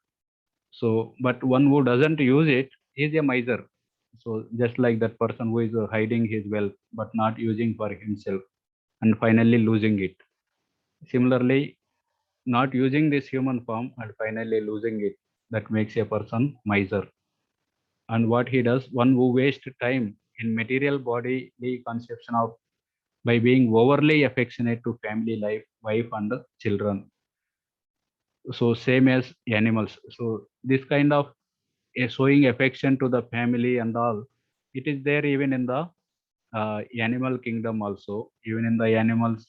S1: So, but one who doesn't use it is a miser. So, just like that person who is hiding his wealth but not using for himself and finally losing it. Similarly, not using this human form and finally losing it, that makes a person miser. And what he does, one who wastes time in material bodily conception of by being overly affectionate to family life, wife and children. So same as animals. So this kind of showing affection to the family and all, it is there even in the animal kingdom also. Even in the animals,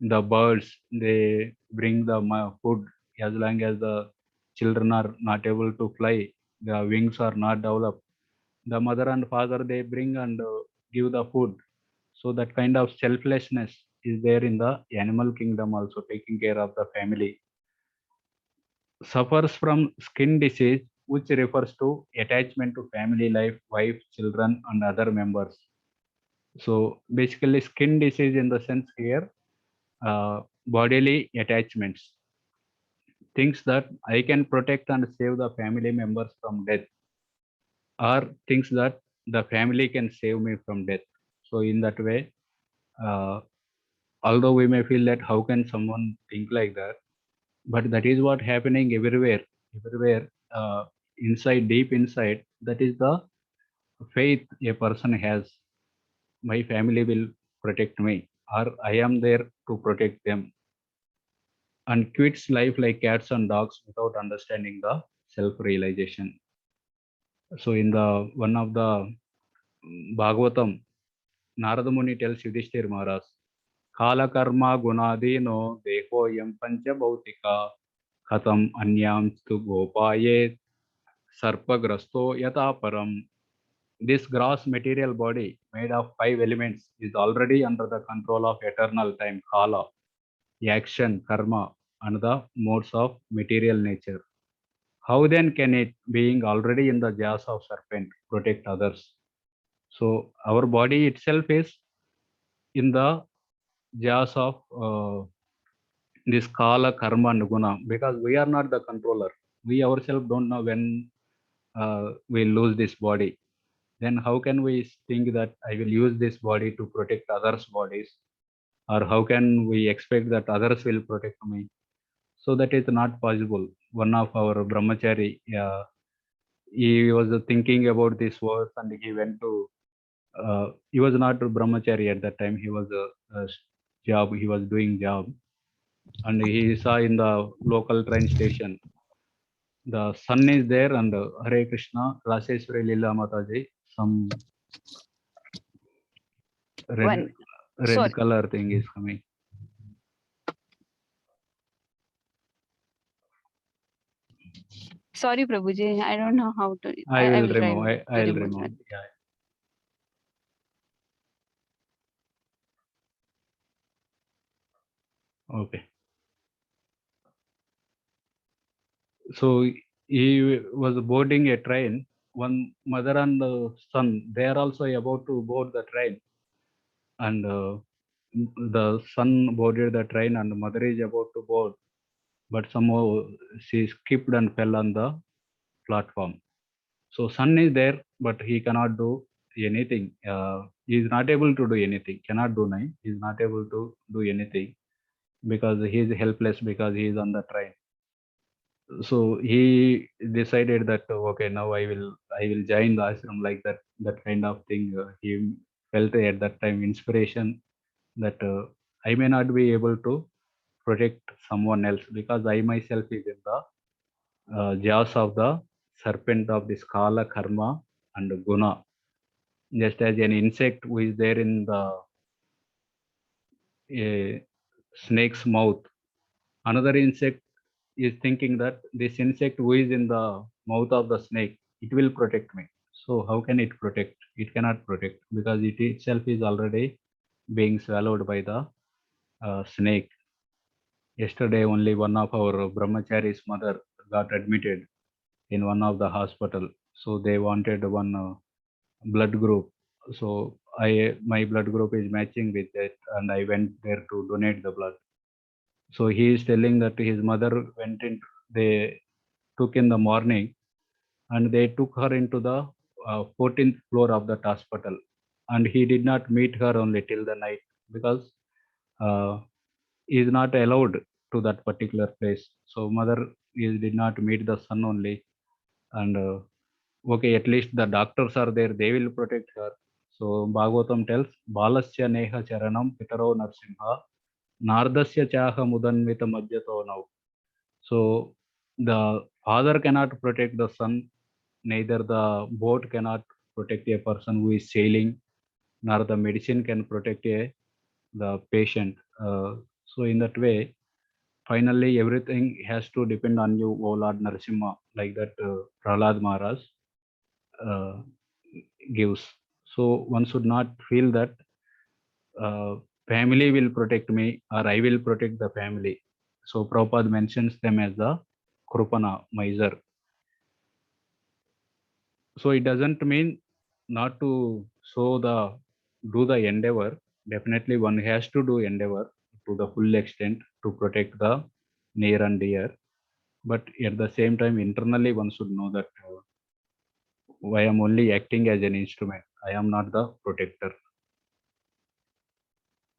S1: the birds, they bring the food as long as the children are not able to fly, the wings are not developed. The mother and father, they bring and give the food. So that kind of selflessness is there in the animal kingdom also, taking care of the family. Suffers from skin disease, which refers to attachment to family life, wife, children, and other members. So basically, skin disease in the sense here, bodily attachments, things that I can protect and save the family members from death, or things that the family can save me from death. So in that way, although we may feel that how can someone think like that, but that is what happening everywhere, inside, deep inside. That is the faith a person has. My family will protect me, or I am there to protect them, and quits life like cats and dogs without understanding the self-realization. So in the one of the Bhagavatam, Narada Muni tells Yudhishthir Maharaj, Kala karma gunadino deho yam pancha bhautika khatam anyam stu gopaye sarpagrasto yata param. This gross material body made of 5 elements is already under the control of eternal time, kala, action, karma, and the modes of material nature. How then can it, being already in the jaws of serpent, protect others? So our body itself is in the jaws of this kala, karma, and guna, because we are not the controller. We ourselves don't know when we lose this body. Then how can we think that I will use this body to protect others' bodies? Or how can we expect that others will protect me? So that is not possible. One of our brahmachari, he was thinking about this verse and he went to, he was not a brahmachari at that time. He was a job, he was doing job. And he saw in the local train station, the sun is there and Hare Krishna, Raseshwari Lila Mataji, some red
S13: Sorry.
S1: color thing is coming.
S13: Sorry, Prabhuji. I don't know how to.
S1: I will
S13: try
S1: remove.
S13: to
S1: I will
S13: remove
S1: remove.
S13: that.
S1: Yeah. Okay. So he was boarding a train. One mother and son, they are also about to board the train, and the son boarded the train, and the mother is about to board, but somehow she skipped and fell on the platform. So son is there, but he cannot do anything. He is not able to do anything. Cannot do nothing. He is not able to do anything because he is helpless because he is on the train. So he decided that okay, now I will join the ashram, like that kind of thing. He felt at that time inspiration that I may not be able to protect someone else because I myself is in the jaws of the serpent of this kala, karma, and guna. Just as an insect who is there in the snake's mouth, another insect is thinking that this insect who is in the mouth of the snake, it will protect me. So how can it protect? It cannot protect because it itself is already being swallowed by the snake. Yesterday only one of our brahmachari's mother got admitted in one of the hospital. So they wanted one blood group. So my blood group is matching with it, and I went there to donate the blood. So he is telling that his mother went in. They took in the morning, and they took her into the 14th floor of that hospital, and he did not meet her only till the night, because he is not allowed to that particular place. So mother did not meet the son only, and okay, at least the doctors are there, they will protect her. So Bhagavatam tells, Balasya neha charanam pitaro narsimha nardasya chaha mudanvita madhyato now. So the father cannot protect the son, neither the boat cannot protect a person who is sailing, nor the medicine can protect the patient. So in that way, finally everything has to depend on you, O Lord Narasimha, like that Prahlad Maharaj gives. So one should not feel that family will protect me or I will protect the family. So Prabhupada mentions them as the Krupana, miser. So it doesn't mean not to do the endeavor. Definitely one has to do endeavor to the full extent to protect the near and dear. But at the same time, internally one should know that I am only acting as an instrument. I am not the protector.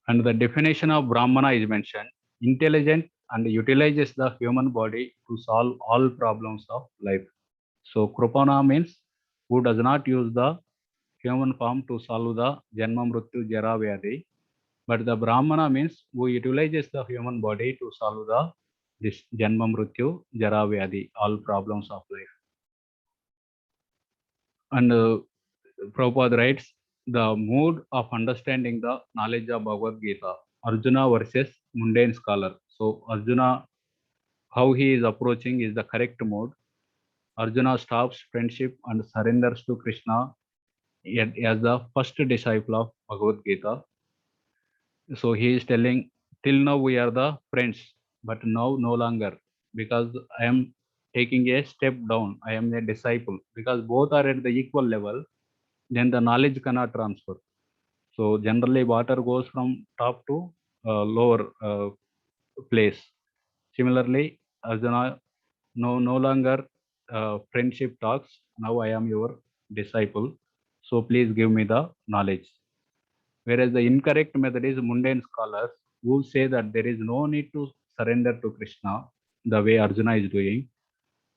S1: And the definition of Brahmana is mentioned, intelligent and utilizes the human body to solve all problems of life. So Krupana means who does not use the human form to solve the Janma Mrityu Jara Vyadhi, but the Brahmana means who utilizes the human body to solve this Janma Mrityu Jara Vyadhi, all problems of life. And Prabhupada writes, the mood of understanding the knowledge of Bhagavad Gita, Arjuna versus mundane scholar. So Arjuna, how he is approaching is the correct mode. Arjuna stops friendship and surrenders to Krishna as the first disciple of Bhagavad Gita. So he is telling, till now we are the friends, but now no longer, because I am taking a step down. I am a disciple, because both are at the equal level. Then the knowledge cannot transfer. So generally water goes from top to lower place. Similarly, Arjuna, no longer friendship talks. Now I am your disciple. So please give me the knowledge. Whereas the incorrect method is mundane scholars who say that there is no need to surrender to Krishna the way Arjuna is doing,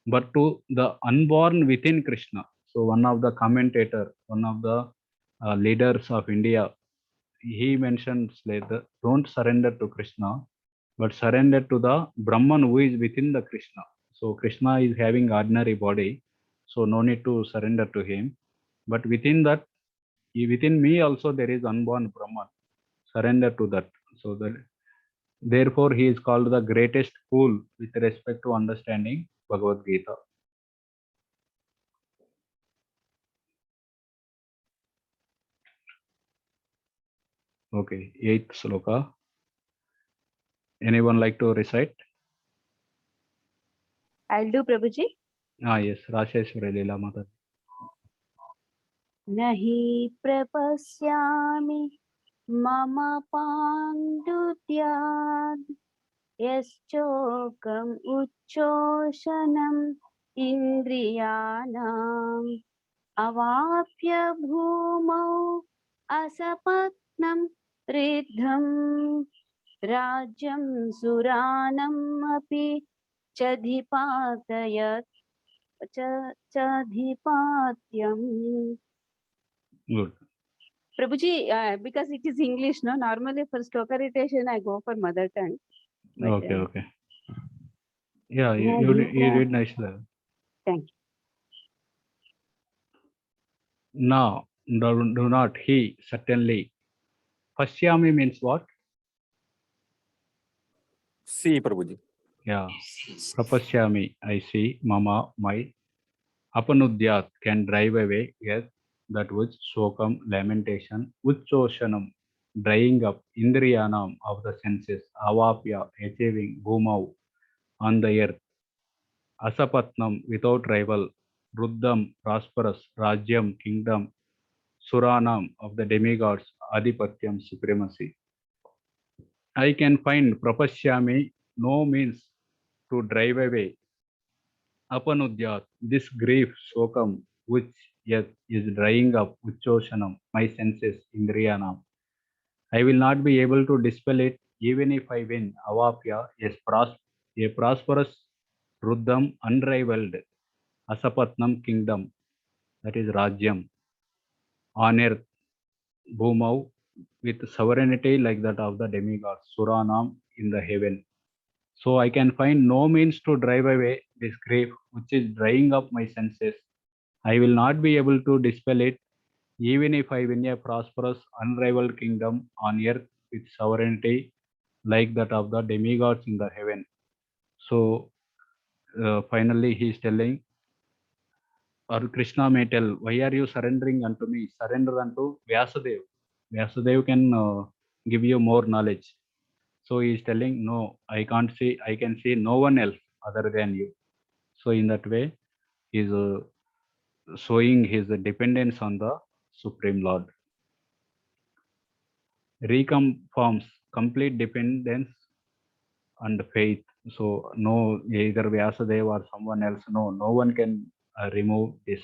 S1: but to the unborn within Krishna. So one of the commentator, one of the leaders of India, he mentions later, don't surrender to Krishna, but surrender to the Brahman who is within the Krishna. So Krishna is having ordinary body, so no need to surrender to him. But within that, within me also there is unborn Brahman. Surrender to that. So that therefore he is called the greatest fool with respect to understanding Bhagavad Gita. Okay, 8th sloka. Anyone like to recite?
S13: I'll do, Prabhuji.
S1: Yes, Rasheshwari Leela Mata.
S13: Nahi prapashyami mama pandutyad yaschokam uchoshanam indriyanam avapya bhumau asapatnam riddham rajyam suranam api chadhipatayat chadhipatyam.
S1: Good.
S13: Prabhuji, because it is English, no? Normally for sloka recitation, I go for mother tongue. But,
S1: Okay. Yeah, you did nicely.
S13: Thank you.
S1: No, do not. He, certainly. Pashyami means what?
S3: See, Prabhuji.
S1: Yeah. Prapashyami, I see. Mama, my. Apanudyat, can drive away. Yes, that was shokam, lamentation. Uchoshanam, drying up. Indriyanam, of the senses. Avapya, achieving. Bhumau, on the earth. Asapatnam, without rival. Ruddham, prosperous, Rajyam, kingdom, Suranam, of the demigods, Adhipatyam, supremacy. I can find Prapashyami, no means to drive away. Apanudyat, this grief, Sokam, which yet is drying up, Uchoshanam, my senses, Indriyanam. I will not be able to dispel it even if I win. Avapya, a prosperous Ruddham, unrivaled, Asapatnam, kingdom, that is Rajyam, on earth, Bhumau, with sovereignty like that of the demigods, Suranam, in the heaven. So I can find no means to drive away this grief which is drying up my senses. I will not be able to dispel it even if I win a prosperous, unrivaled kingdom on earth with sovereignty like that of the demigods in the heaven. So finally he is telling, or Krishna may tell, why are you surrendering unto me? Surrender unto Vyasadev. Vyasadev can give you more knowledge. So he is telling, no, I can't see, I can see no one else other than you. So in that way, he is showing his dependence on the Supreme Lord. Reconfirms complete dependence and faith. So no, either Vyasadeva or someone else, no one can remove this.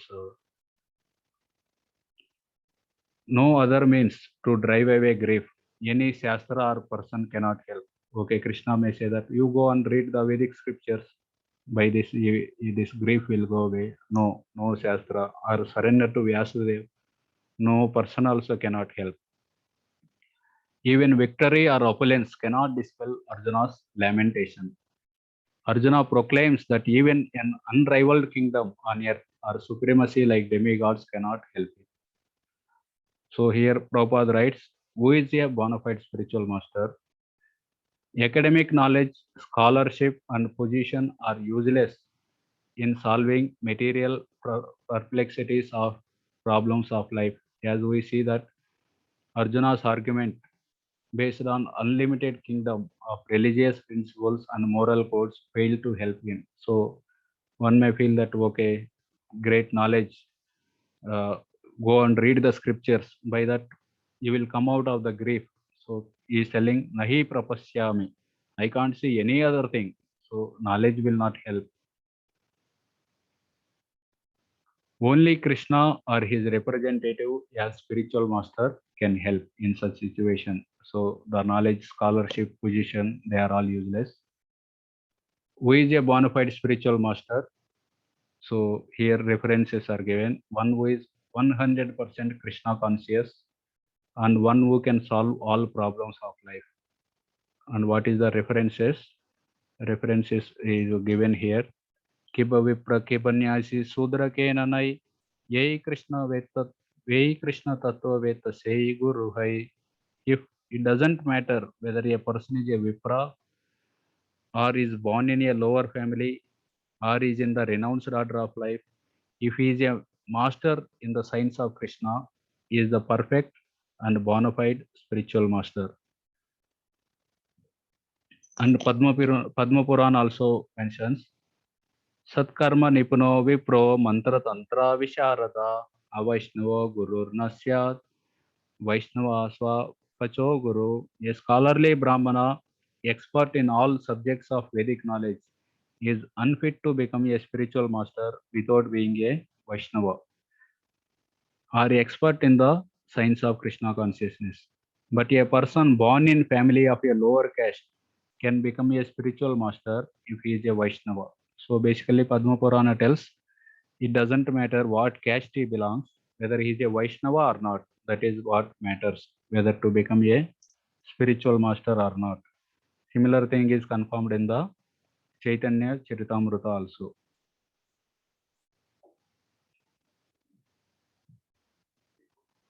S1: No other means to drive away grief. Any Shastra or person cannot help. Okay, Krishna may say that you go and read the Vedic scriptures. By this, this grief will go away. No Shastra or surrender to Vyasadeva. No person also cannot help. Even victory or opulence cannot dispel Arjuna's lamentation. Arjuna proclaims that even an unrivaled kingdom on earth or supremacy like demigods cannot help it. So here Prabhupada writes, who is a bona fide spiritual master? Academic knowledge, scholarship and position are useless in solving material perplexities of problems of life. As we see that Arjuna's argument based on unlimited kingdom of religious principles and moral codes failed to help him. So one may feel that, okay, great knowledge, go and read the scriptures. By that, you will come out of the grief. So he is telling, Nahi Prapashyami. I can't see any other thing. So knowledge will not help. Only Krishna or his representative as spiritual master can help in such situation. So the knowledge, scholarship, position, they are all useless. Who is a bona fide spiritual master? So here references are given. One who is 100% Krishna conscious and one who can solve all problems of life. And what is the references? References is given here. Kiba Vipra Kibanyasi Sudra Kenanai Yei Krishna Veta Vei Krishna Tattva Veta Sei Guru Hai. If it doesn't matter whether a person is a Vipra or is born in a lower family or is in the renounced order of life, if he is a master in the science of Krishna, he is the perfect and bona fide spiritual master. And Padma Puran also mentions, Satkarma Nipuno Vipro Mantra Tantra Visharada Avaishnava Gurur Nasyat Vaishnava Swa Pacho Guru. A scholarly Brahmana, expert in all subjects of Vedic knowledge, is unfit to become a spiritual master without being a Vaishnava or expert in the science of Krishna consciousness. But a person born in family of a lower caste can become a spiritual master if he is a Vaishnava. So basically Padma Purana tells, it doesn't matter what caste he belongs, whether he is a Vaishnava or not. That is what matters, whether to become a spiritual master or not. Similar thing is confirmed in the Chaitanya Charitamrita also.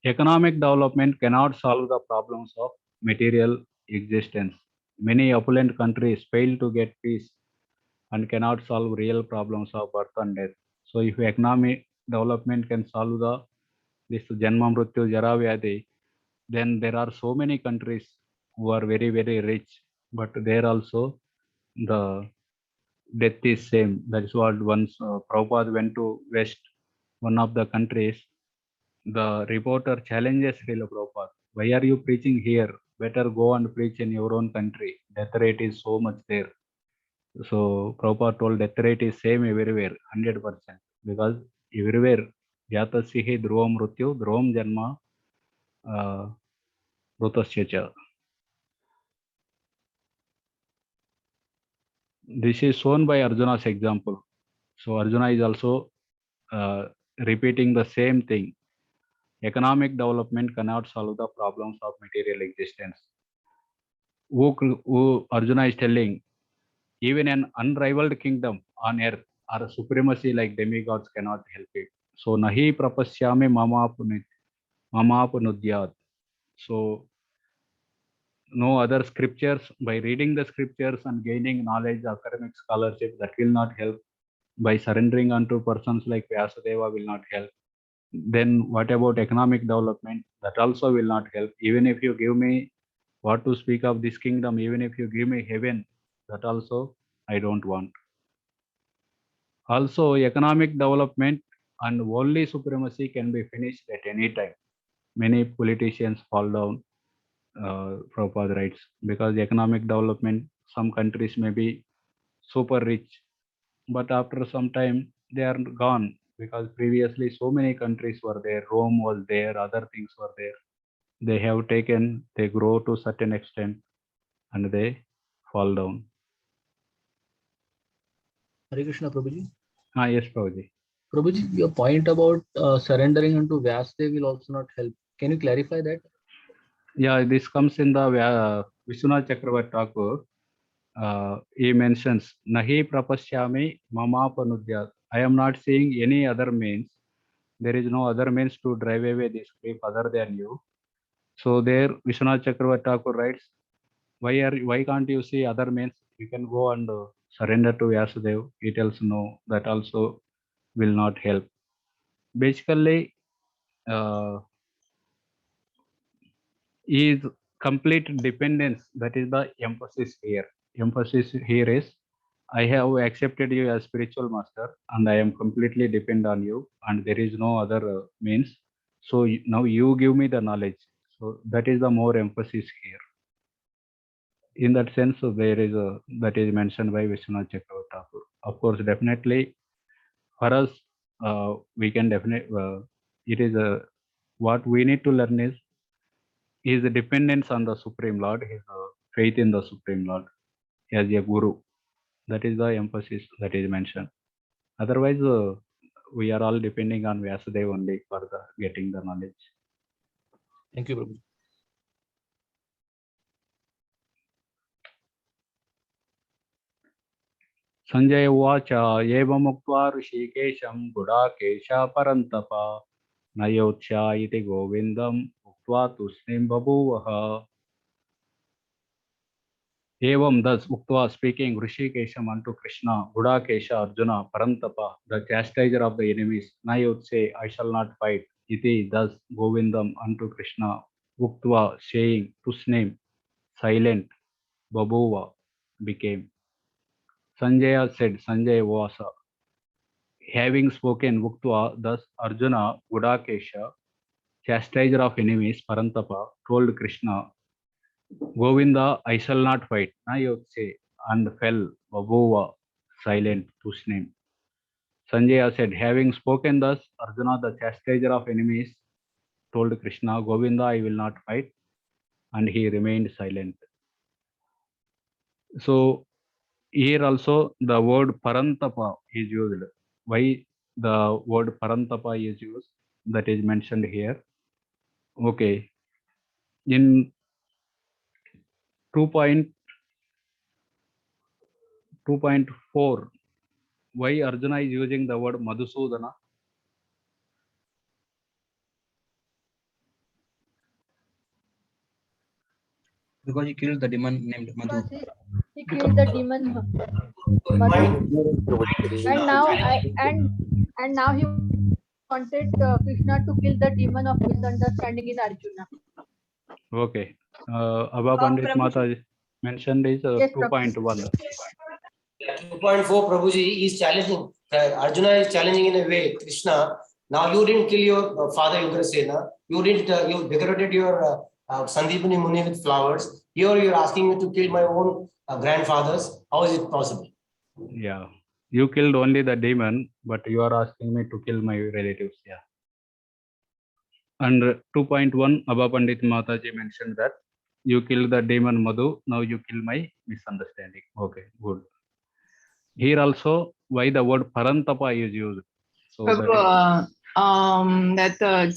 S1: Economic development cannot solve the problems of material existence. Many opulent countries fail to get peace and cannot solve real problems of birth and death. So if economic development can solve this Janma Mrityu Jara Vyadhi, then there are so many countries who are very, very rich, but there also the death is same. That is what once Prabhupada went to West one of the countries, the reporter challenges Srila Prabhupada, why are you preaching here? Better go and preach in your own country. Death rate is so much there. So Prabhupada told death rate is same everywhere, 100%. Because everywhere, Jatasihi Dhruvam Mrityu, Dhruvam Janma, Mrutasya. This is shown by Arjuna's example. So Arjuna is also repeating the same thing. Economic development cannot solve the problems of material existence. Arjuna is telling, even an unrivaled kingdom on earth or a supremacy like demigods cannot help it. So nahi prapasyame mama punudyat. So no other scriptures, by reading the scriptures and gaining knowledge, academic scholarship, that will not help. By surrendering unto persons like Vyasadeva will not help. Then what about economic development? That also will not help. Even if you give me what to speak of this kingdom, even if you give me heaven, that also I don't want. Also, economic development and worldly supremacy can be finished at any time. Many politicians fall down, Prabhupada writes, because economic development, some countries may be super rich, but after some time they are gone, because previously so many countries were there, Rome was there, other things were there. They have taken, they grow to certain extent and they fall down.
S4: Hare Krishna, Prabhuji.
S1: Yes, Prabhuji.
S4: Prabhuji, your point about surrendering unto Vyasadeva will also not help. Can you clarify that?
S1: Yeah, this comes in the Vishwanath Chakravarti Thakur. He mentions, Nahi prapasyami mama panudyat. I am not seeing any other means. There is no other means to drive away this grief other than you. So there, Vishwanath Chakravarti Thakur writes, why can't you see other means? You can go and surrender to Vyasadeva. He tells no, that also will not help. Basically, is complete dependence. That is the emphasis here. Emphasis here is, I have accepted you as spiritual master and I am completely dependent on you and there is no other means. So now you give me the knowledge. So that is the more emphasis here. In that sense, there is that is mentioned by Vishwanath Chakravarti Thakur. Of course, definitely for us, we can definitely, it is what we need to learn is his dependence on the Supreme Lord, his faith in the Supreme Lord as a guru. That is the emphasis that is mentioned. Otherwise, we are all depending on Vyasadeva only for getting the knowledge.
S4: Thank you, Prabhu.
S1: Sanjaya Uvacha Evamukva Rishikesham Gudakesha Parantapa Nayotsha iti Govindam Uktva Tusnim Babuvaha. Evam, thus Uktva, speaking Rishikesham unto Krishna, Gudakesha Arjuna Parantapa, the chastiser of the enemies, Nayotse, I shall not fight. Iti, thus Govindam unto Krishna, Uktva, saying, Tusnim, silent, Babuva, became. Sanjaya said, Sanjaya Vasa, having spoken Uktva, thus Arjuna, Gudakesha, chastiser of enemies, Parantapa, told Krishna, Govinda, I shall not fight. Nayotse, and fell, Babuva, silent, Tusnim. Sanjaya said, having spoken thus, Arjuna, the chastiser of enemies, told Krishna, Govinda, I will not fight. And he remained silent. So here also the word Parantapa is used. Why the word Parantapa is used? That is mentioned here. Okay. In 2.4, why Arjuna is using the word Madhusudana?
S2: Because he killed the demon named Madhu.
S10: He killed the demon Madhu. And now he wanted Krishna to kill the demon of misunderstanding in Arjuna.
S1: Okay. Abha Pandit Mata mentioned is 2.1.
S11: 2.4, Prabhuji is challenging. Arjuna is challenging in a way Krishna Now you didn't kill your father Ugrasena. You didn't. You decorated your Sandeepani Muni with flowers. Here you're asking me to kill my own grandfathers. How is it possible?
S1: Yeah. You killed only the demon, but you are asking me to kill my relatives. Yeah. And 2.1, Abha Pandit Mataji mentioned that you killed the demon Madhu, now you kill my misunderstanding. Okay, good. Here also, why the word Parantapa is used? So
S18: that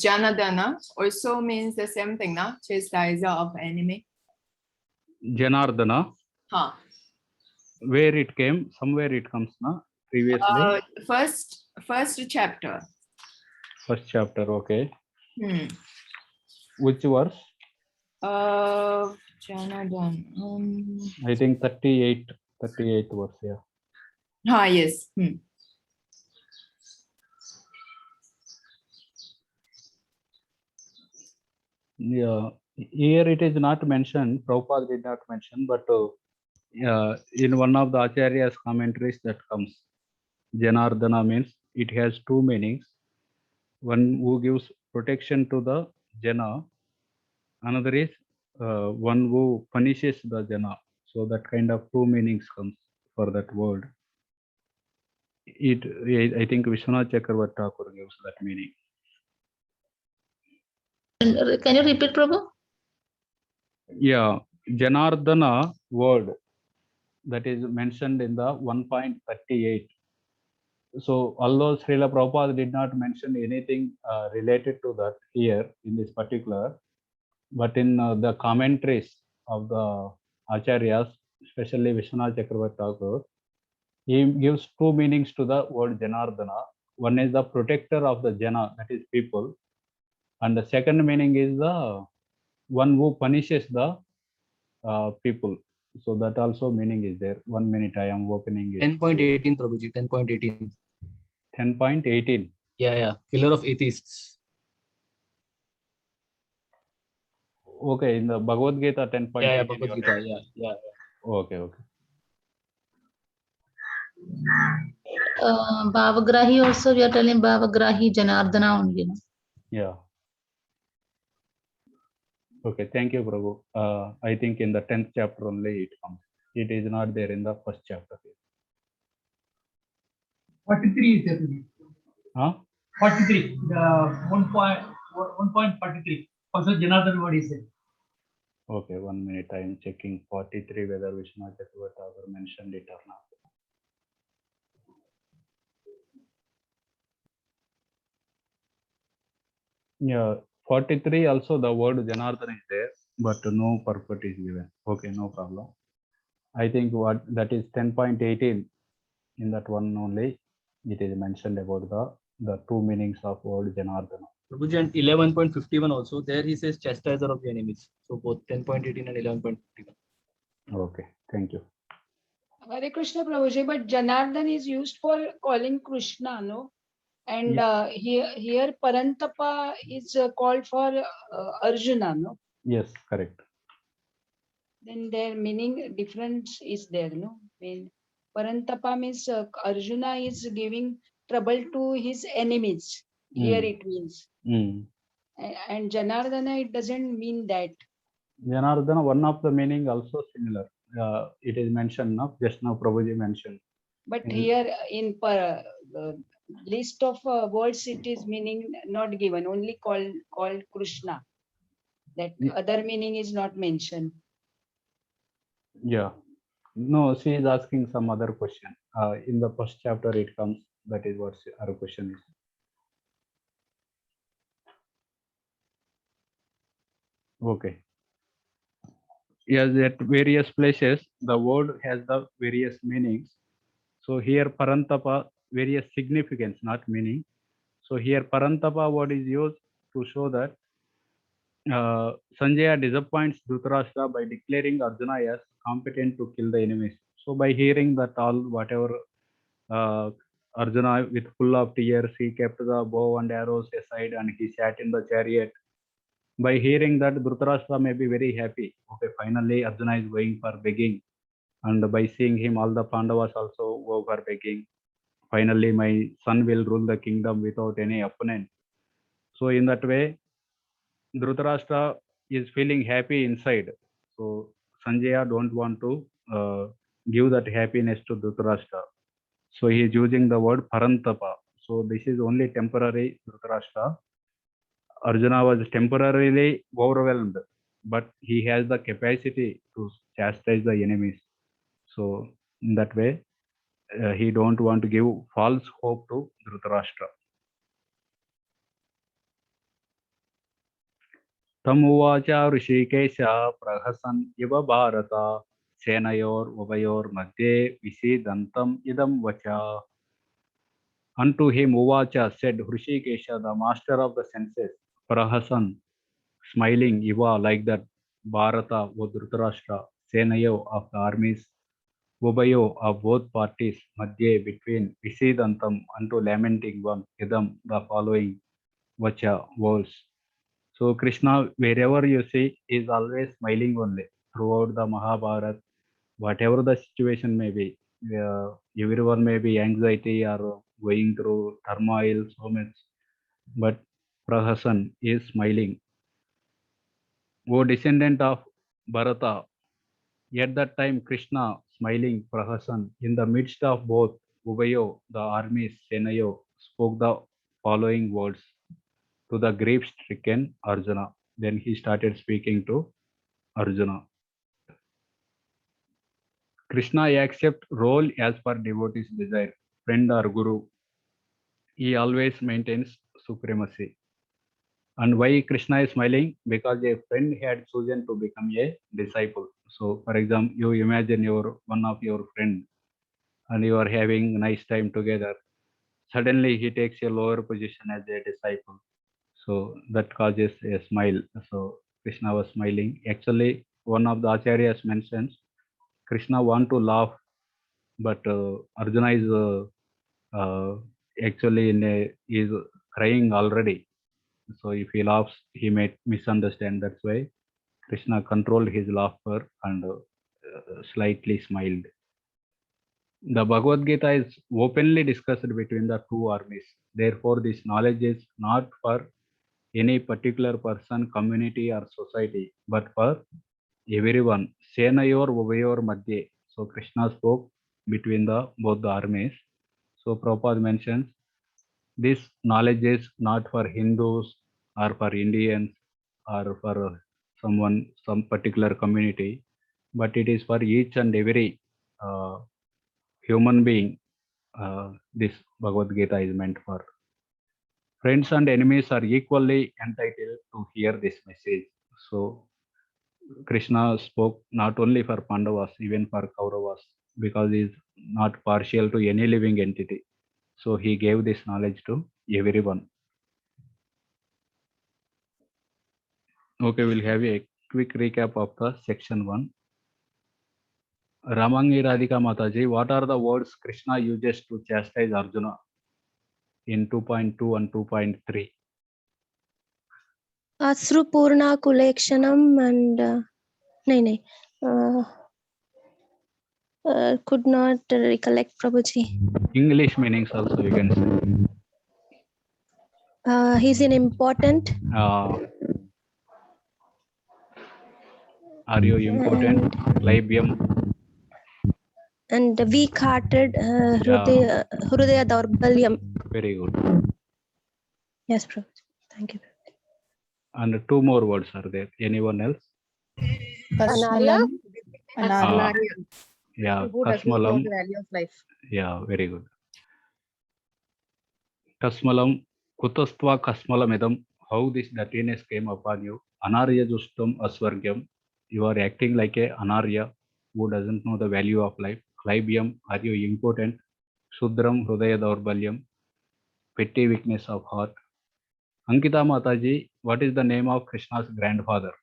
S18: Janadana also means the same thing, na? Chastiser of enemy.
S1: Janardana,
S18: Huh.
S1: where it came, somewhere it comes, na? Previously?
S18: First chapter.
S1: First chapter, okay.
S18: Hmm.
S1: Which verse?
S18: Janadana.
S1: I think 38th verse, yeah.
S18: Yes.
S1: Yeah, here it is not mentioned, Prabhupada did not mention, but in one of the Acharya's commentaries that comes, Janardana means it has two meanings. One who gives protection to the Jana, another is one who punishes the Jana. So that kind of two meanings comes for that word. I think Vishwanath Chakravarti Thakur gives that meaning.
S15: Can you repeat, Prabhu?
S1: Yeah, Janardana word that is mentioned in the 1.38. So although Srila Prabhupada did not mention anything related to that here in this particular, but in the commentaries of the Acharyas, especially Vishwanath Chakravarti Thakur, he gives two meanings to the word Janardana. One is the protector of the Jana, that is people, and the second meaning is the one who punishes the people. So that also meaning is there. 1 minute, I am opening it.
S4: 10.18, Prabhuji, 10.18.
S1: 10.18.
S4: Yeah. Killer of atheists.
S1: Okay, in the Bhagavad Gita 10.18.
S4: Yeah, Bhagavad Gita. Yeah.
S1: Okay.
S15: Bhavagrahi also, we are telling Bhavagrahi Janardana only. No?
S1: Yeah. Okay, thank you, Prabhu. I think in the 10th chapter only it comes. It is not there in the first chapter.
S8: 43 is there.
S1: Huh?
S8: 43. The 1.43. Also, Janardana, what is it?
S1: Okay, 1 minute. I am checking 43 whether Vishwanath Chakravarti Thakur mentioned it or not. Yeah, 43 also the word Janardana is there, but no purport is given. Okay, no problem. I think what that is 10.18 in that one only it is mentioned about the two meanings of word Janardana.
S4: Prabhuji, and 11.51 also, there he says chastiser of the enemies. So both 10.18 and 11.51.
S1: Okay, thank you.
S5: Hare Krishna Prabhuji, but Janardana is used for calling Krishna, no? And here Parantapa is called for Arjuna, no?
S1: Yes, correct.
S5: Then their meaning difference is there, no? When Parantapa means Arjuna is giving trouble to his enemies. Here it means. And Janardana, it doesn't mean that.
S1: Janardana, one of the meaning also similar. It is mentioned now, just now Prabhuji mentioned.
S5: But here in list of words, it is meaning not given, only called Krishna. That other meaning is not mentioned.
S1: Yeah. No, she is asking some other question. In the first chapter it comes, that is what her question is. Okay. Yes, at various places, the word has the various meanings. So here Parantapa, various significance, not meaning. So here Parantapa word is used to show that Sanjaya disappoints Dhritarashtra by declaring Arjuna as competent to kill the enemies. So by hearing that all, whatever Arjuna with full of tears, he kept the bow and arrows aside and he sat in the chariot. By hearing that, Dhritarashtra may be very happy. Okay, finally Arjuna is going for begging. And by seeing him, all the Pandavas also go for begging. finally my son will rule the kingdom without any opponent. So in that way, Dhritarashtra is feeling happy inside. So Sanjaya don't want to give that happiness to Dhritarashtra. So he is using the word Parantapa. So this is only temporary Dhritarashtra. Arjuna was temporarily overwhelmed, but he has the capacity to chastise the enemies. So in that way, he don't want to give false hope to Dhritarashtra. Tamuvacha Rishikesha Prahasam Iva Bharata Senayor Ubayor Madhye Visidantam Idam Vacha. Unto him Uvacha said Hrishikesha, the master of the senses, Prahasan, smiling Iva like that, Bharata, O Dhritarashtra, Senayo of the armies, Ubayo of both parties, Madhye between, Visidantam unto lamenting one, Idam the following, Vacha words. So Krishna, wherever you see, is always smiling only throughout the Mahabharata, whatever the situation may be. Everyone may be anxiety or going through turmoil so much, but Prahasan is smiling. O descendant of Bharata, at that time Krishna smiling Prahasan in the midst of both Ubayo, the armies, Senayo, spoke the following words to the grief-stricken Arjuna. Then he started speaking to Arjuna. Krishna accepts role as per devotee's desire, friend or guru. He always maintains supremacy. And why Krishna is smiling? Because a friend had chosen to become a disciple. So, for example, you imagine one of your friend, and you are having nice time together. Suddenly, he takes a lower position as a disciple. So that causes a smile. So Krishna was smiling. Actually, one of the acharyas mentions Krishna want to laugh, but Arjuna is actually is crying already. So if he laughs, he may misunderstand. That's why Krishna controlled his laughter and slightly smiled. The Bhagavad Gita is openly discussed between the two armies. Therefore, this knowledge is not for any particular person, community, or society, but for everyone. Senayor Ubayor Madhye. So Krishna spoke between both the armies. So Prabhupada mentions this knowledge is not for Hindus or for Indians or for some particular community, but it is for each and every human being. This Bhagavad Gita is meant for. Friends and enemies are equally entitled to hear this message. So Krishna spoke not only for Pandavas, even for Kauravas, because he is not partial to any living entity. So he gave this knowledge to everyone. Okay, we'll have a quick recap of the section 1. Ramangi Radhika Mataji, what are the words Krishna uses to chastise Arjuna in 2.2 and 2.3?
S19: Asrupurna Kulekshanam and could not recollect, Prabhuji.
S1: English meanings also you can say.
S19: He's an important.
S1: Are you important? Libium.
S19: And weak-hearted, Hrudaya Daurbalyam.
S1: Very good.
S19: Yes, Prabhuji. Thank you.
S1: And 2 more words are there. Anyone else?
S10: Anarya.
S1: Yeah,
S10: Who does not know
S1: Kasmalam.
S10: the value of life.
S1: Yeah, very good. Kasmalam, Kutastva Kasmalamidam, how this dirtiness came upon you. Anarya Justam Aswargyam, you are acting like a Anarya who doesn't know the value of life. Klibyam, are you important? Shudram Hrudaya Daurbalyam, petty weakness of heart. Ankita Mataji, what is the name of Krishna's grandfather?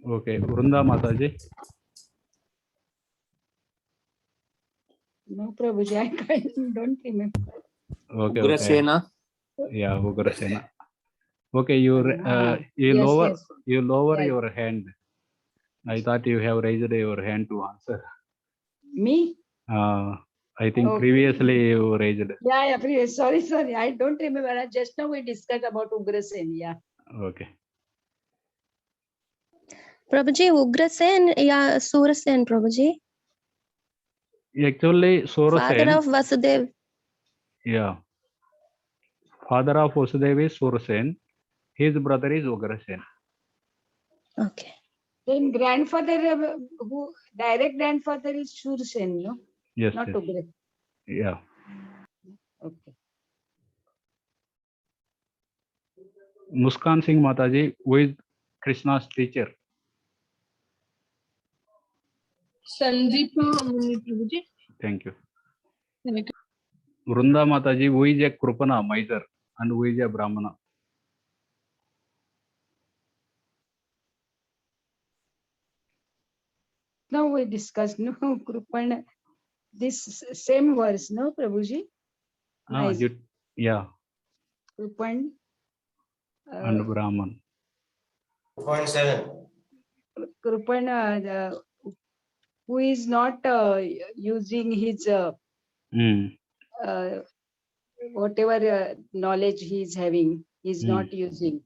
S1: Okay, Vrunda Mataji.
S5: No, Prabhuji, don't remember.
S1: Okay,
S3: Ugrasena.
S1: okay. Yeah, Ugrasena. Okay, you
S5: Yes,
S1: lower
S5: yes.
S1: your
S5: Yeah.
S1: hand. I thought you have raised your hand to answer.
S5: Me?
S1: I think
S5: Okay.
S1: previously you raised.
S5: Yeah, previous. Sorry. I don't remember. Just now we discussed about Ugrasen. Yeah.
S1: Okay.
S19: Prabhuji, Ugrasen, yeah, Surasen, Prabhuji.
S1: Actually,
S19: Father
S1: Surasen.
S19: of Vasudev.
S1: Yeah. Father of Vasudev is Surasen. His brother is Ugrasen.
S19: Okay.
S5: Then grandfather, who direct grandfather is Shursen, no?
S1: Yes.
S5: Not
S1: Yes.
S5: Ugrasen.
S1: Yeah.
S5: Okay.
S1: Muskan Singh Mataji, who is Krishna's teacher?
S9: Sandeep Muni Prabhuji.
S1: Thank you. Vrunda Mataji, who is a Krupana, miser, and who is a Brahmana?
S5: Now we discussed, no, Krupana, this same verse, no, Prabhuji? Nice.
S1: Yeah,
S5: Krupan.
S1: and Brahman.
S11: 0.7.
S5: Krupan, who is not using his whatever knowledge he is having, he is not using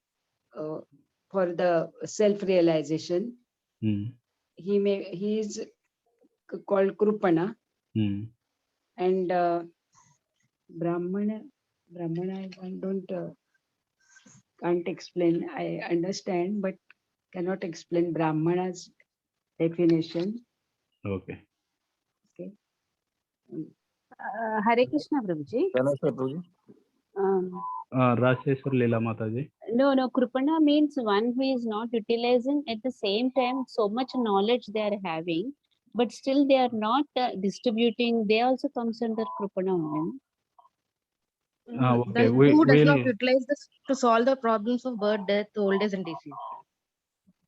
S5: for the self-realization. He is called Krupana. And Brahmana, I can't explain. I understand, but cannot explain Brahmana's definition.
S1: Okay.
S5: Okay.
S13: Hare Krishna, Prabhuji.
S1: Rasheshwar Leela Mataji.
S13: No, Krupana means one who is not utilizing at the same time so much knowledge they are having, but still they are not distributing. They also comes under Krupana only.
S1: Okay.
S10: Who does not utilize this to solve the problems of birth, death, old age, and disease?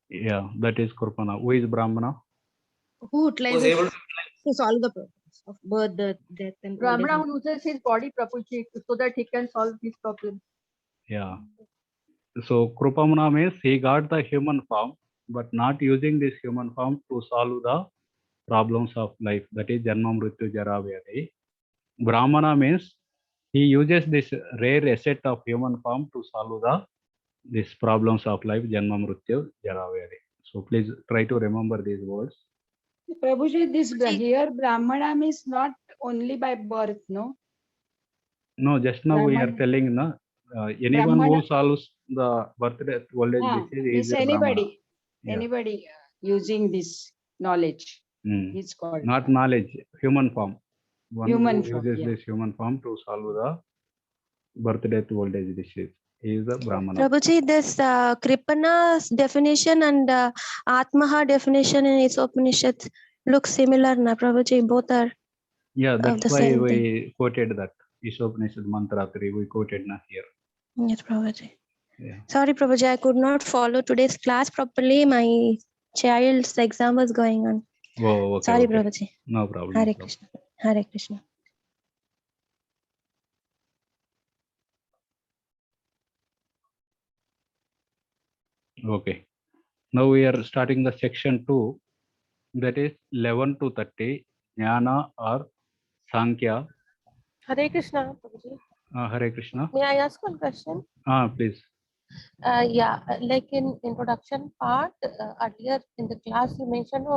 S1: Yeah, that is Krupana. Who is Brahmana?
S10: Who utilizes to solve the problems of birth, death, and old age?
S16: Brahmana uses his body, Prabhuji, so that he can solve these problems.
S1: Yeah. So Krupamana means he got the human form, but not using this human form to solve the problems of life. That is Janma Mrityu Jara Vyadhi. Brahmana means he uses this rare asset of human form to solve these problems of life, Janma Mrityu Jara Vyadhi. So please try to remember these words.
S5: Prabhuji, this here Brahmana means not only by birth, no?
S1: No, just now we are
S5: Brahmana.
S1: telling anyone
S5: Brahmana.
S1: who solves the birth, death, old age disease is a Brahmana.
S5: Anybody using this knowledge is called.
S1: Not knowledge, human form. One
S5: Human
S1: who
S5: form,
S1: uses
S5: yeah.
S1: this human form to solve the birth, death, old age disease. He is a Brahmana.
S19: Prabhuji, this Kripana's definition and Atmaha definition in its Upanishad look similar, na Prabhuji? Both are
S1: Yeah,
S19: of
S1: that's
S19: the
S1: why
S19: same
S1: we
S19: thing.
S1: quoted that. Ishopanishad mantra 3, we quoted na here.
S19: Yes, Prabhuji.
S1: Yeah.
S19: Sorry, Prabhuji, I could not follow today's class properly. My child's exam was going on.
S1: Oh, okay.
S19: Sorry,
S1: Okay.
S19: Prabhuji.
S1: No problem.
S19: Hare
S1: No problem.
S19: Krishna. Hare Krishna.
S1: Okay. Now we are starting the section 2, that is 11 to 30, Jnana or Sankhya.
S20: Hare Krishna, Prabhuji.
S1: Hare Krishna.
S20: May I ask one question?
S1: Please.
S20: Like in introduction part, earlier in the class you mentioned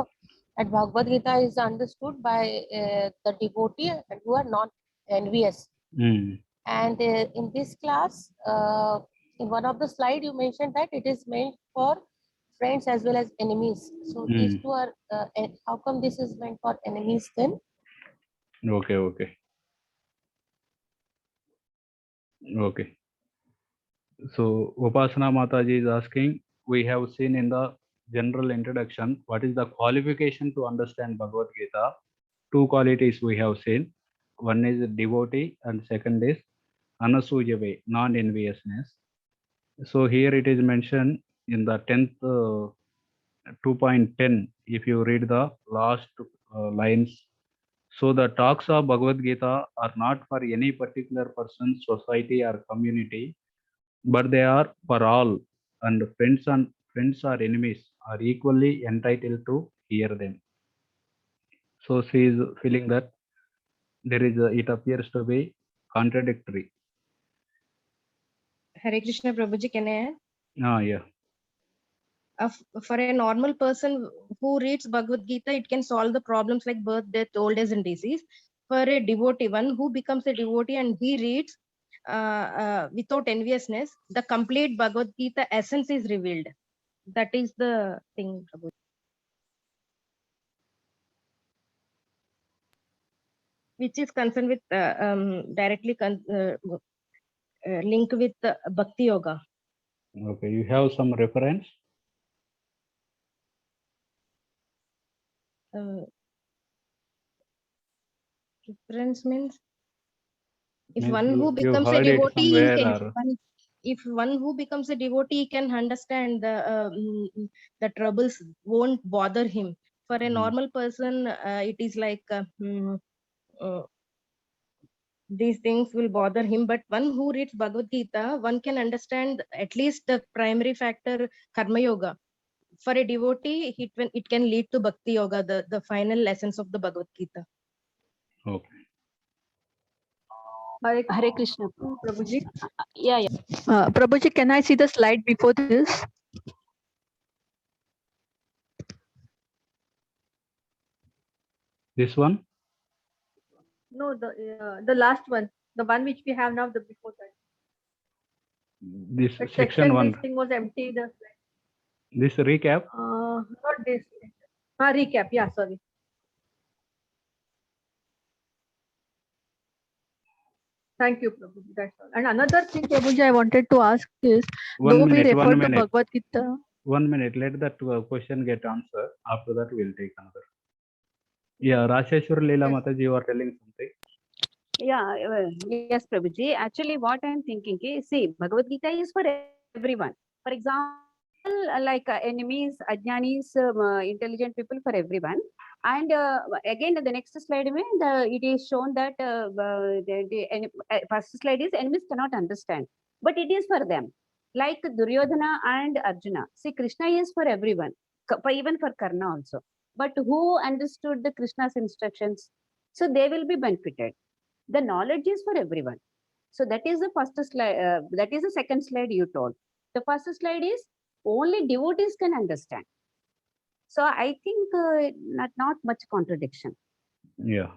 S20: that Bhagavad Gita is understood by the devotee and who are not envious. And in this class, in one of the slide you mentioned that it is meant for friends as well as enemies. So these two are, how come this is meant for enemies then?
S1: Okay. Okay. Okay. So Upasana Mataji is asking, we have seen in the general introduction, what is the qualification to understand Bhagavad Gita? Two qualities we have seen. One is devotee and second is anasujave, non-enviousness. So here it is mentioned in the 10th 2.10, if you read the last lines. So the talks of Bhagavad Gita are not for any particular person, society, or community, but they are for all, and friends or enemies are equally entitled to hear them. So she is feeling that it appears to be contradictory.
S10: Hare Krishna Prabhuji, can I add?
S1: Yeah.
S10: For a normal person who reads Bhagavad Gita, it can solve the problems like birth, death, old age, and disease. For a devotee, one who becomes a devotee and he reads without enviousness, the complete Bhagavad Gita essence is revealed. That is the thing, Prabhuji. Which is concerned with directly linked with Bhakti Yoga.
S1: Okay, you have some reference?
S10: Reference means if
S1: Means
S10: one
S1: you
S10: who becomes a
S1: heard it
S10: devotee,
S1: somewhere
S10: can,
S1: or...
S10: if one who becomes a devotee can understand the troubles won't bother him. For a normal person, it is like these things will bother him. But one who reads Bhagavad Gita, one can understand at least the primary factor, Karma Yoga. For a devotee, it can lead to Bhakti Yoga, the final essence of the Bhagavad Gita.
S1: Okay.
S13: Hare Krishna.
S16: Prabhuji.
S13: Yeah.
S16: Prabhuji, can I see the slide before this?
S1: This one?
S16: No, the last one, the one which we have now, the before that.
S1: This
S16: That
S1: section 1.
S16: This thing was empty. The slide.
S1: This recap?
S16: Not this. Recap. Yeah, sorry. Thank you, Prabhuji. That's all. And another thing, Prabhuji, I wanted to ask is, though we refer to Bhagavad Gita.
S1: 1 minute, let that question get answered. After that, we'll take another. Yeah, Rasheshwar Leela Mataji, you are telling something.
S13: Yeah, yes, Prabhuji. Actually, what I'm thinking is, see, Bhagavad Gita is for everyone. For example, like enemies, ajnanis, intelligent people, for everyone. And again, the next slide, it is shown that first slide is enemies cannot understand, but it is for them. Like Duryodhana and Arjuna. See, Krishna is for everyone, even for Karna also. But who understood the Krishna's instructions? So they will be benefited. The knowledge is for everyone. So that is the first slide. That is the second slide you told. The first slide is only devotees can understand. So I think not much contradiction.
S1: Yeah.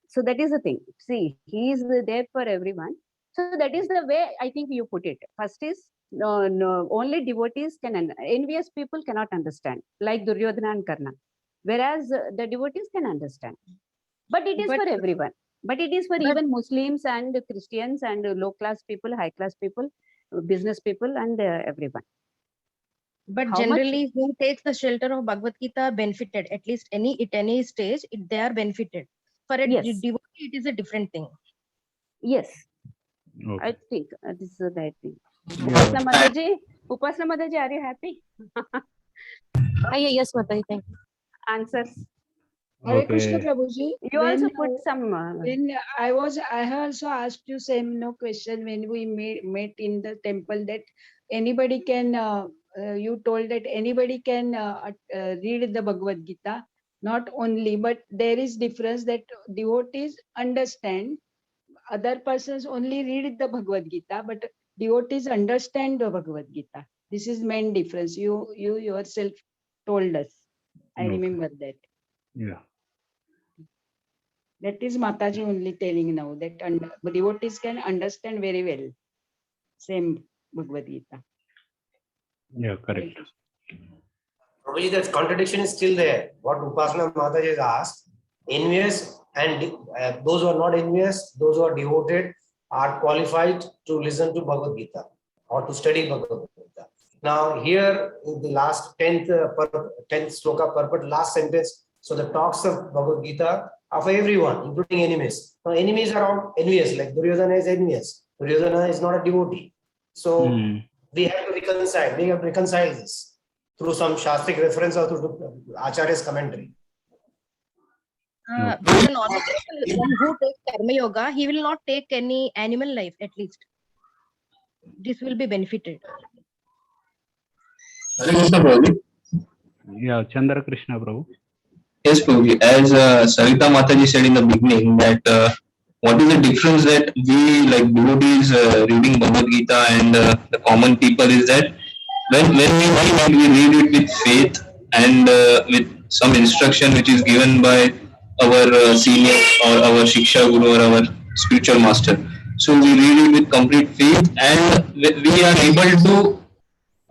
S13: So that is the thing. See, he is there for everyone. So that is the way I think you put it. First is no, only devotees can, envious people cannot understand, like Duryodhana and Karna. Whereas the devotees can understand. But it is for everyone. But it is for even Muslims and Christians and low-class people, high-class people, business people, and everyone.
S10: But generally, who takes the shelter of Bhagavad Gita benefited, at least at any stage, they are benefited. For a devotee, it is a different thing.
S13: Yes.
S1: Okay.
S13: I think this is the right thing. Upasna Mataji, are you happy?
S20: Yes, Mataji, thank you.
S13: Answers.
S5: Hare Krishna Prabhuji.
S13: You also put some.
S5: When I also asked you same question when we met in the temple that anybody can. You told that anybody can read the Bhagavad Gita, not only, but there is difference that devotees understand. Other persons only read the Bhagavad Gita, but devotees understand the Bhagavad Gita. This is main difference. You yourself told us. I remember that.
S1: Yeah.
S5: That is Mataji only telling now that devotees can understand very well. Same Bhagavad Gita.
S1: Yeah, correct.
S11: Prabhuji, that contradiction is still there. What Upasana Mataji has asked, envious and those who are not envious, those who are devoted, are qualified to listen to Bhagavad Gita or to study Bhagavad Gita. Now here, in the last 10th sloka purport, last sentence, so the talks of Bhagavad Gita are for everyone, including enemies. Now enemies are all envious, like Duryodhana is envious. Duryodhana is not a devotee. So we have to reconcile. We have to reconcile this. through some Shastric reference or through Acharya's commentary.
S10: The normal person, one who takes karma yoga, he will not take any animal life at least. This will be benefited.
S1: Yeah, Chandra Krishna Prabhu.
S21: Yes, Prabhuji. As Sarita Mataji said in the beginning, that what is the difference that we like devotees reading Bhagavad Gita and the common people is that when we read it with faith and with some instruction which is given by our senior or our Shiksha Guru or our spiritual master. So we read it with complete faith and we are able to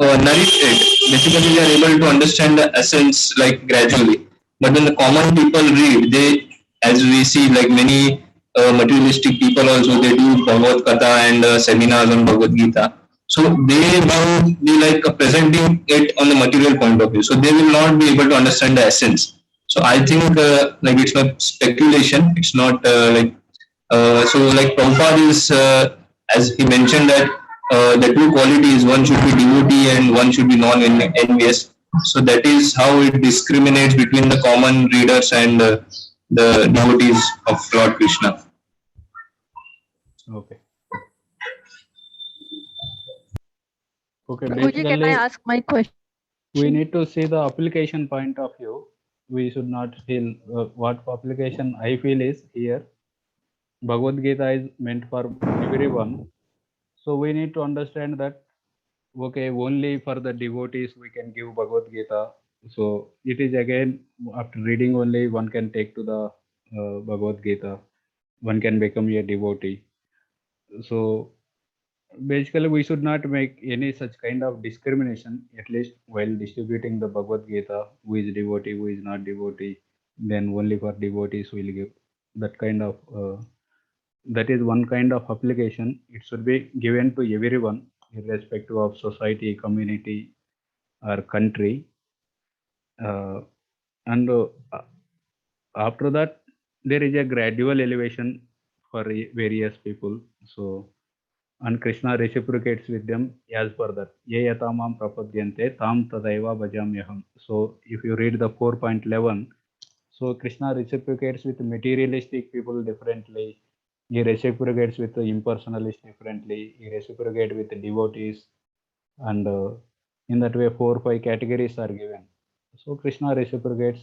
S21: nourish it. Basically, we are able to understand the essence like gradually. But when the common people read, they, as we see, like many materialistic people also, they do Bhagavad Katha and seminars on Bhagavad Gita. So they will be like presenting it on the material point of view. So they will not be able to understand the essence. So I think like it's my speculation. It's not so like Prabhupada is, as he mentioned that the two qualities, one should be devotee and one should be non-envious. So that is how it discriminates between the common readers and the devotees of Lord Krishna.
S1: Okay. Okay,
S16: Prabhuji, can I
S1: basically,
S16: ask my question?
S1: we need to see the application point of view. We should not feel what application I feel is here. Bhagavad Gita is meant for everyone. So we need to understand that, okay, only for the devotees we can give Bhagavad Gita. So it is again, after reading only, one can take to the Bhagavad Gita. One can become a devotee. So basically, we should not make any such kind of discrimination, at least while distributing the Bhagavad Gita, who is devotee, who is not devotee, then only for devotees will give. That kind of that is one kind of application. It should be given to everyone, irrespective of society, community, or country. And after that, there is a gradual elevation for various people. So, and Krishna reciprocates with them as per that. Ye yatamam prapadyante tam tadaiva bhajamyaham. So, if you read the 4.11, so Krishna reciprocates with materialistic people differently. He reciprocates with the impersonalists differently. He reciprocates with the devotees, and in that way, 4 or 5 categories are given. So Krishna reciprocates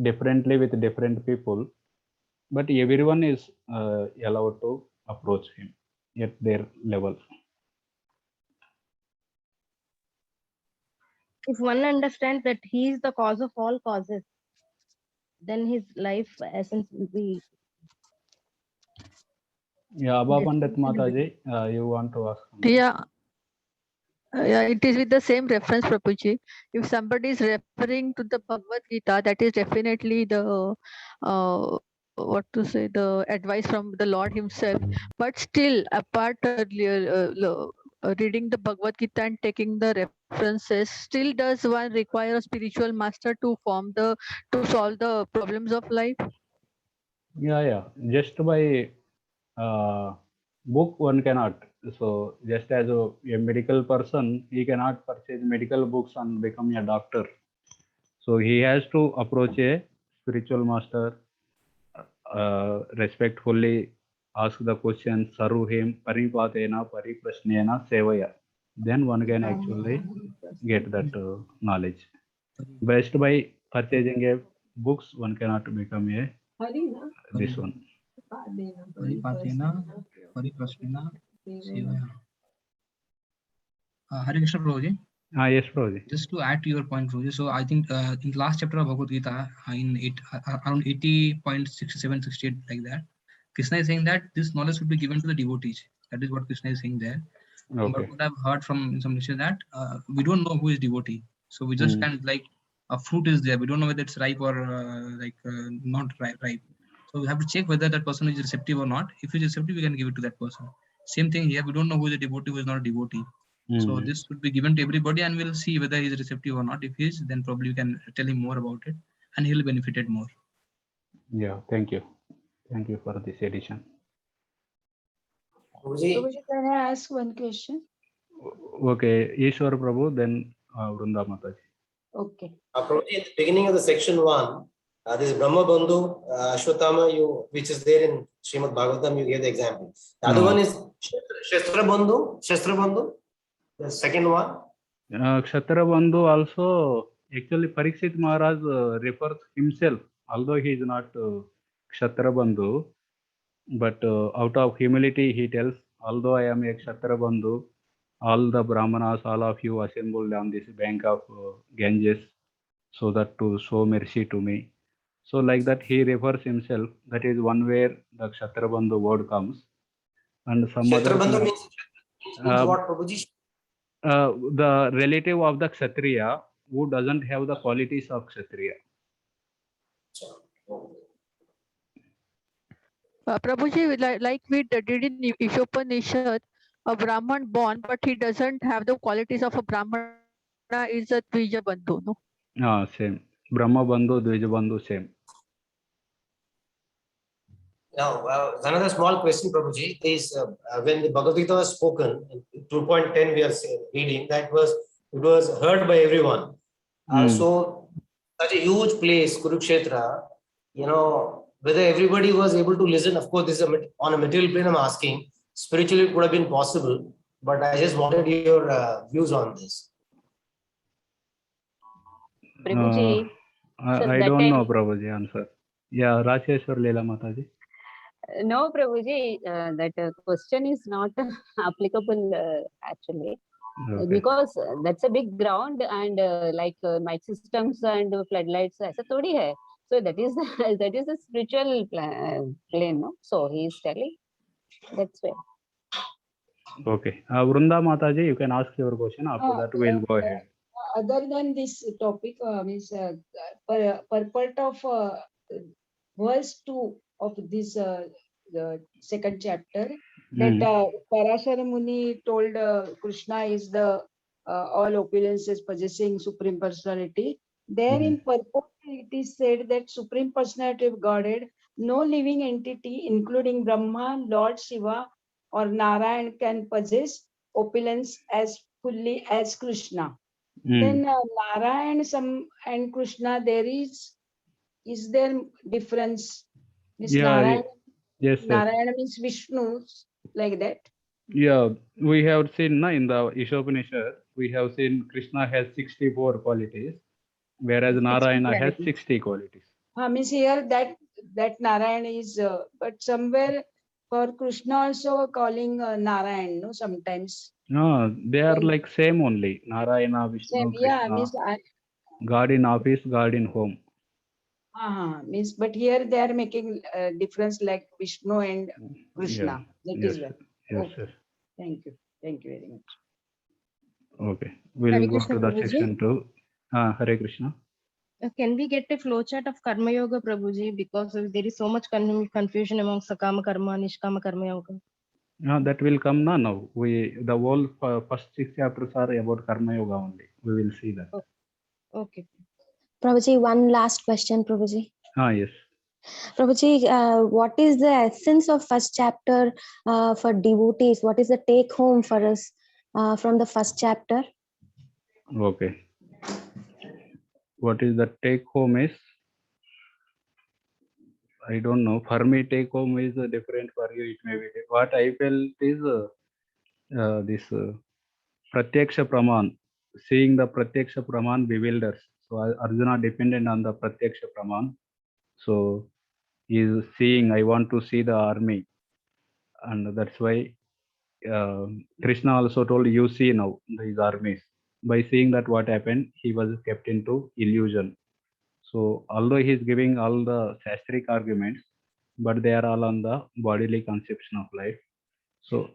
S1: differently with different people, but everyone is allowed to approach him at their level.
S10: If one understands that he is the cause of all causes, then his life essence will be.
S1: Yeah, Abba Pandit Mataji, you want to ask?
S16: Yeah. Yeah, it is with the same reference, Prabhuji. If somebody is referring to the Bhagavad Gita, that is definitely the what to say, the advice from the Lord Himself. But still, apart reading the Bhagavad Gita and taking the references, still does one require a spiritual master to solve the problems of life?
S1: Yeah. Just by book one cannot. So just as a medical person, he cannot purchase medical books and become a doctor. So he has to approach a spiritual master, respectfully ask the question, Saru him paripatena pariprasnena sevaya. Then one can actually get that knowledge. Best by purchasing a books, one cannot become a this one.
S22: Paripatena, Pariprasnena, Sevaya. Hare Krishna Prabhuji.
S1: Yes, Prabhuji.
S22: Just to add to your point, Prabhuji. So I think in the last chapter of Bhagavad Gita, around 80.67, 68, like that, Krishna is saying that this knowledge should be given to the devotees. That is what Krishna is saying there.
S1: Okay.
S22: But what I've heard from some lecture that we don't know who is devotee. So we just kind of like a fruit is there. We don't know whether it's ripe or not ripe. So we have to check whether that person is receptive or not. If he's receptive, we can give it to that person. Same thing here. We don't know who is a devotee, who is not a devotee. So this should be given to everybody, and we'll see whether he's receptive or not. If he is, then probably we can tell him more about it, and he'll benefit it more.
S1: Yeah, thank you. Thank you for this edition.
S5: Prabhuji, can I ask one question?
S1: Okay, Ishwar Prabhu, then Vrunda Mataji.
S5: Okay.
S11: Prabhuji, in the beginning of the section 1, this Brahma Bandhu, Ashwatthama, which is there in Srimad Bhagavatam, you gave the example. The other one is Shastra Bandhu, the second one.
S1: Kshatriya Bandhu also, actually Parikshit Maharaj refers himself, although he is not Kshatriya Bandhu, but out of humility he tells, although I am a Kshatriya Bandhu, all the Brahmanas, all of you assembled on this bank of Ganges, so that to show mercy to me. So like that he refers himself. That is one where the Kshatriya Bandhu word comes. And some
S11: Shastra
S1: other
S11: Bandhu means what, Prabhuji?
S1: The relative of the Kshatriya who doesn't have the qualities of Kshatriya.
S16: Prabhuji, like we did in Ishopanishad, a Brahman born, but he doesn't have the qualities of a Brahmana is a Dvija Bandhu, no?
S1: Same. Brahma Bandhu, Dvija Bandhu, same.
S11: Now, another small question, Prabhuji, is when the Bhagavad Gita was spoken, in 2.10 we are reading, it was heard by everyone. So, such a huge place, Kurukshetra, whether everybody was able to listen, of course, this is on a material plane I'm asking, spiritually it would have been possible, but I just wanted your views on this.
S13: Prabhuji,
S1: I don't know, Prabhuji, answer. Yeah, Rajeshwar Leela Mataji.
S13: No, Prabhuji, that question is not applicable actually, because that's a big ground and like mic systems and floodlights, aisa thodi hai. So that is the spiritual plane, no? So he is telling that's where.
S1: Okay, Vrunda Mataji, you can ask your question. After that, we'll go ahead.
S5: Other than this topic, means purport of verse 2 of this the second chapter, that Parashara Muni told Krishna is the all opulences possessing Supreme Personality. There in purport it is said that Supreme Personality of Godhead, no living entity including Brahma, Lord Shiva or Narayan can possess opulence as fully as Krishna. Then Narayan and Krishna, is there difference? Means Narayan,
S1: yes.
S5: Narayana means Vishnu, like that.
S1: Yeah, we have seen in the Ishopanishad, we have seen Krishna has 64 qualities, whereas Narayana has 60 qualities.
S5: Means here that Narayan is, but somewhere for Krishna also calling Narayan, no, sometimes.
S1: No, they are like same only. Narayana, Vishnu,
S5: Same,
S1: Krishna.
S5: yeah, means
S1: God in office, God in home.
S5: Means, but here they are making difference like Vishnu and Krishna.
S1: Yeah.
S5: That is why.
S1: Yes,
S5: Okay. Thank you very much.
S1: Okay, we'll
S10: Hare
S1: go
S10: Krishna,
S1: to the
S10: Prabhuji.
S1: section 2. Hare Krishna.
S10: Can we get a flowchart of Karma Yoga, Prabhuji? Because there is so much confusion among Sakama Karma, Nishkama Karma Yoga.
S1: That will come now. The whole first 6 chapters are about Karma Yoga only. We will see that.
S10: Okay.
S19: Prabhuji, one last question, Prabhuji.
S1: Yes.
S19: Prabhuji, what is the essence of first chapter for devotees? What is the take home for us from the first chapter?
S1: Okay. What is the take home is? I don't know. For me, take home is different. For you, it may be. What I felt is this Pratyaksha Praman. Seeing the Pratyaksha Praman bewilders. So Arjuna dependent on the Pratyaksha Praman. So he is seeing, I want to see the army. And that's why Krishna also told, you see now these armies. By seeing that what happened, he was kept into illusion. So although he is giving all the Shastric arguments, but they are all on the bodily conception of life. So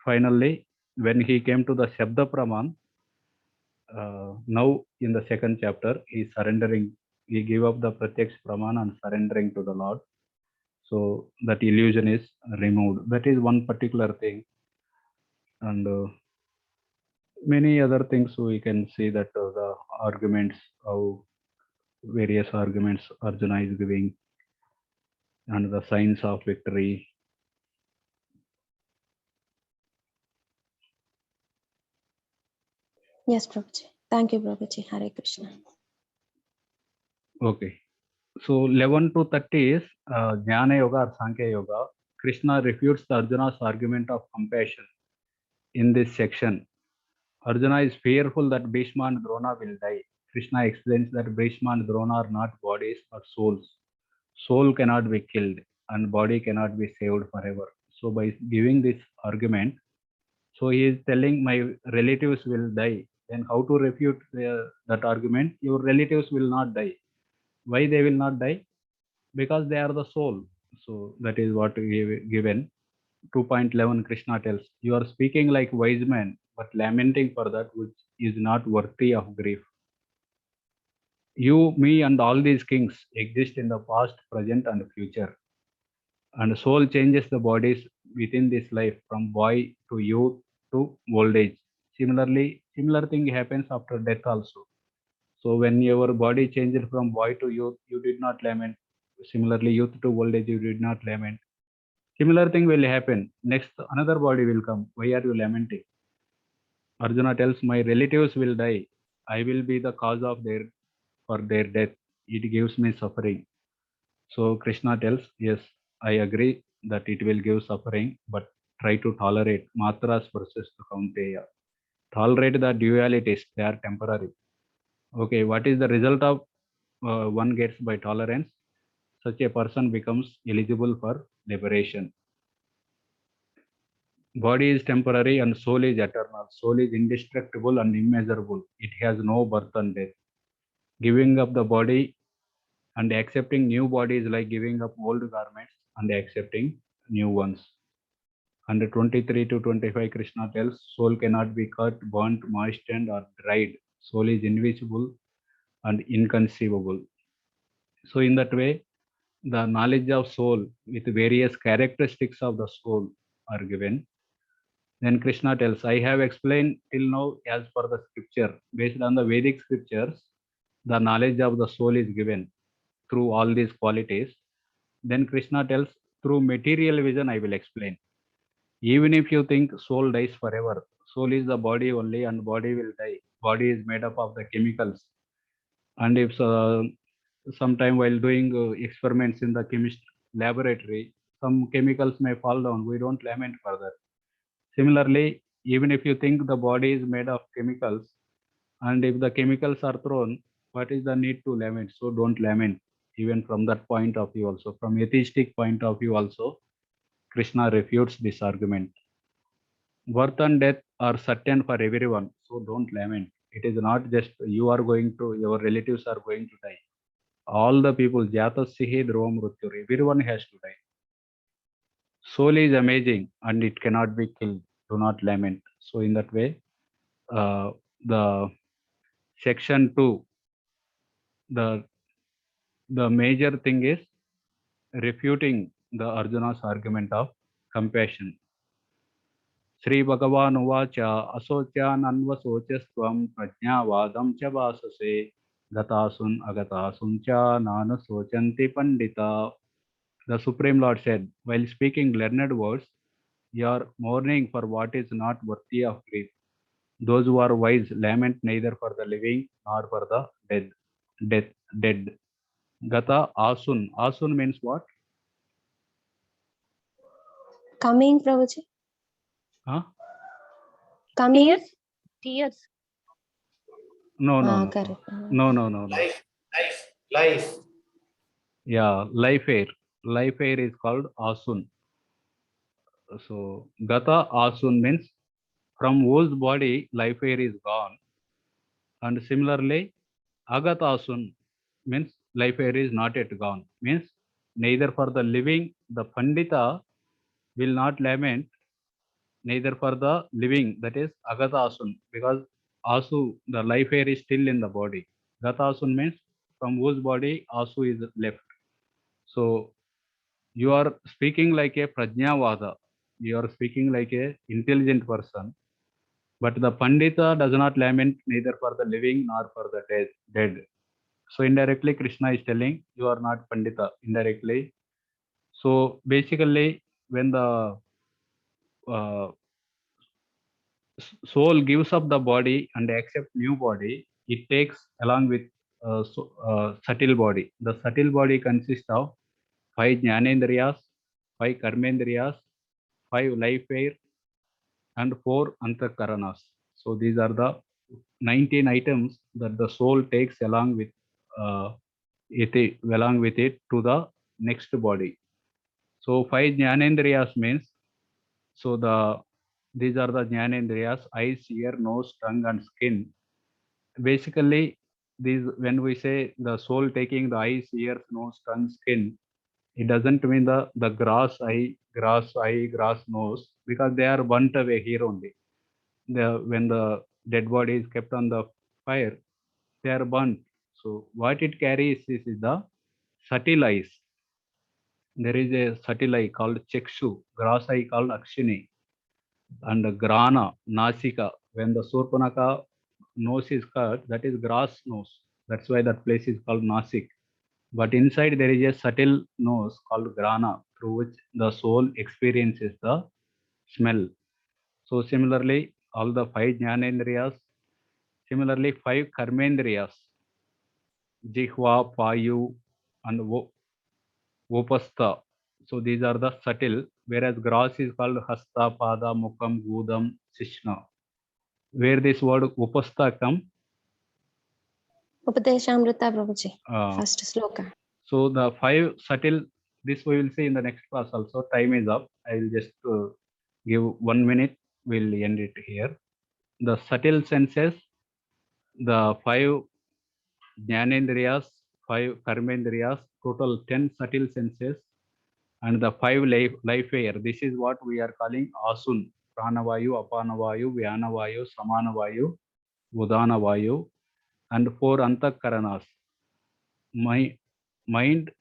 S1: finally, when he came to the Shabda Praman, now in the second chapter, he is surrendering. He gave up the Pratyaksh Praman and surrendering to the Lord. So that illusion is removed. That is one particular thing. And many other things we can see that the arguments, how various arguments Arjuna is giving, and the signs of victory.
S19: Yes, Prabhuji. Thank you, Prabhuji. Hare Krishna.
S1: Okay. So 11 to 30 is Jnana Yoga or Sankhya Yoga. Krishna refutes the Arjuna's argument of compassion in this section. Arjuna is fearful that Bhisma and Drona will die. Krishna explains that Bhisma and Drona are not bodies but souls. Soul cannot be killed and body cannot be saved forever. So by giving this argument, so he is telling my relatives will die. Then how to refute that argument? Your relatives will not die. Why they will not die? Because they are the soul. So that is what given. 2.11 Krishna tells, you are speaking like wise men, but lamenting for that which is not worthy of grief. You, me, and all these kings exist in the past, present, and future. And soul changes the bodies within this life from boy to youth to old age. Similarly, similar thing happens after death also. So when your body changed from boy to youth, you did not lament. Similarly, youth to old age, you did not lament. Similar thing will happen. Next, another body will come. Why are you lamenting? Arjuna tells, my relatives will die. I will be the cause of their death. It gives me suffering. So Krishna tells, yes, I agree that it will give suffering, but try to tolerate. Matras versus Kaunteya. Tolerate the dualities. They are temporary. Okay, what is the result of one gets by tolerance? Such a person becomes eligible for liberation. Body is temporary and soul is eternal. Soul is indestructible and immeasurable. It has no birth and death. Giving up the body and accepting new body is like giving up old garments and accepting new ones. And 23 to 25 Krishna tells, soul cannot be cut, burnt, moistened or dried. Soul is invisible and inconceivable. So in that way, the knowledge of soul with various characteristics of the soul are given. Then Krishna tells, I have explained till now as per the scripture. Based on the Vedic scriptures, the knowledge of the soul is given through all these qualities. Then Krishna tells, through material vision, I will explain. Even if you think soul dies forever, soul is the body only and body will die. Body is made up of the chemicals. And if sometime while doing experiments in the chemist laboratory, some chemicals may fall down. We don't lament further. Similarly, even if you think the body is made of chemicals, and if the chemicals are thrown, what is the need to lament? So don't lament. Even from that point of view also, from atheistic point of view also, Krishna refutes this argument. Birth and death are certain for everyone, so don't lament. It is not just you are going to, your relatives are going to die. All the people, Jatasya Dhruvam Mrityur, everyone has to die. Soul is amazing and it cannot be killed. Do not lament. So in that way, the section 2, the major thing is refuting the Arjuna's argument of compassion. Sri Bhagavan Uvacha Asocyan Anvasocastvam Prajnavadam cha vasase Gatasun Agatasun cha Nana Sochanti Pandita. The Supreme Lord said, while speaking learned words, you are mourning for what is not worthy of grief. Those who are wise lament neither for the living nor for the dead. Gata Asun. Asun means what?
S19: Coming, Prabhuji.
S1: Huh?
S19: Coming.
S13: Tears.
S1: No.
S19: Correct.
S1: No.
S11: Life.
S1: Yeah, life air. Life air is called Asun. So Gata Asun means from whose body life air is gone. And similarly, Agata Asun means life air is not yet gone. Means neither for the living, the Pandita will not lament, neither for the living, that is Agata Asun, because Asu, the life air is still in the body. Gata Asun means from whose body Asu is left. So you are speaking like a Prajnavada. You are speaking like a intelligent person. But the Pandita does not lament neither for the living nor for the dead. So indirectly, Krishna is telling you are not Pandita. Indirectly. So basically, when the soul gives up the body and accepts new body, it takes along with subtle body. The subtle body consists of 5 jnanendriyas, 5 karmendriyas, 5 life air, and 4 antakaranas. So these are the 19 items that the soul takes uh, along with it to the next body. So 5 jnanendriyas means, so these are the jnanendriyas: eyes, ear, nose, tongue, and skin. Basically, these, when we say the soul taking the eyes, ears, nose, tongue, skin, it doesn't mean the grass nose, because they are burnt away here only. When the dead body is kept on the fire, they are burnt. So what it carries is the subtle eyes. There is a subtle eye called Chekshu, grass eye called Akshini, and Grana, Nasika. When the Surpanaka nose is cut, that is grass nose. That's why that place is called Nasik. But inside there is a subtle nose called Grana, through which the soul experiences the smell. So similarly, all the 5 jnanendriyas, similarly 5 karmendriyas, Jihva, Payu, and Upastha. So these are the subtle, whereas grass is called Hasta, Pada, Mukam, Gudam, Sishna. Where this word Upastha come?
S19: Upadeshamrita Prabhuji,
S1: Uh,
S19: first sloka.
S1: So the 5 subtle, this we will see in the next class also. Time is up. I will just give 1 minute. We'll end it here. The subtle senses, the 5 jnanendriyas, 5 karmendriyas, total 10 subtle senses, and the 5 life air. This is what we are calling asun: pranavayu, apanavayu, vyanavayu, samanavayu, udanavayu, and 4 antakaranas: mind,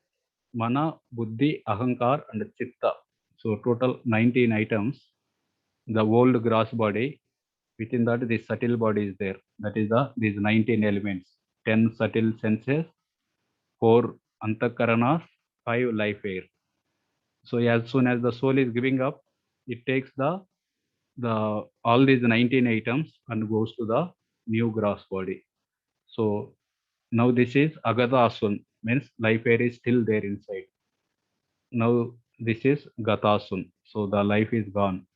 S1: mana, buddhi, ahankar, and chitta. So total 19 items. The old gross body, within that the subtle body is there. That is these 19 elements: 10 subtle senses, 4 antakaranas, 5 life air. So as soon as the soul is giving up, it takes the all these 19 items and goes to the new gross body. So now this is agata asun, means life air is still there inside. Now this is gatasun, so the life is gone.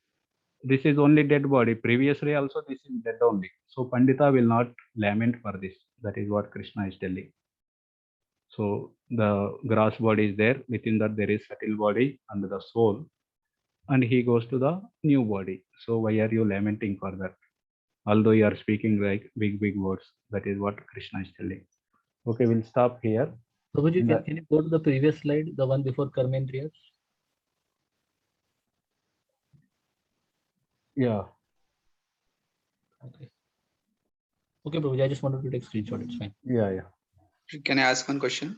S1: This is only dead body. Previously also this is dead only. So Pandita will not lament for this. That is what Krishna is telling. So the grass body is there. Within that there is subtle body and the soul, and he goes to the new body. So why are you lamenting for that? Although you are speaking like big words, that is what Krishna is telling. Okay, we'll stop here.
S4: Prabhuji, can you go to the previous slide, the one before Karmendriyas?
S1: Yeah.
S4: Okay. Okay, Prabhuji, I just wanted to take screenshot. It's fine.
S1: Yeah.
S7: Can I ask one question?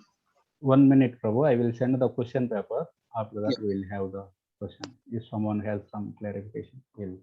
S1: 1 minute, Prabhu. I will send the question paper. After that, we will have the question. If someone has some clarification, we'll.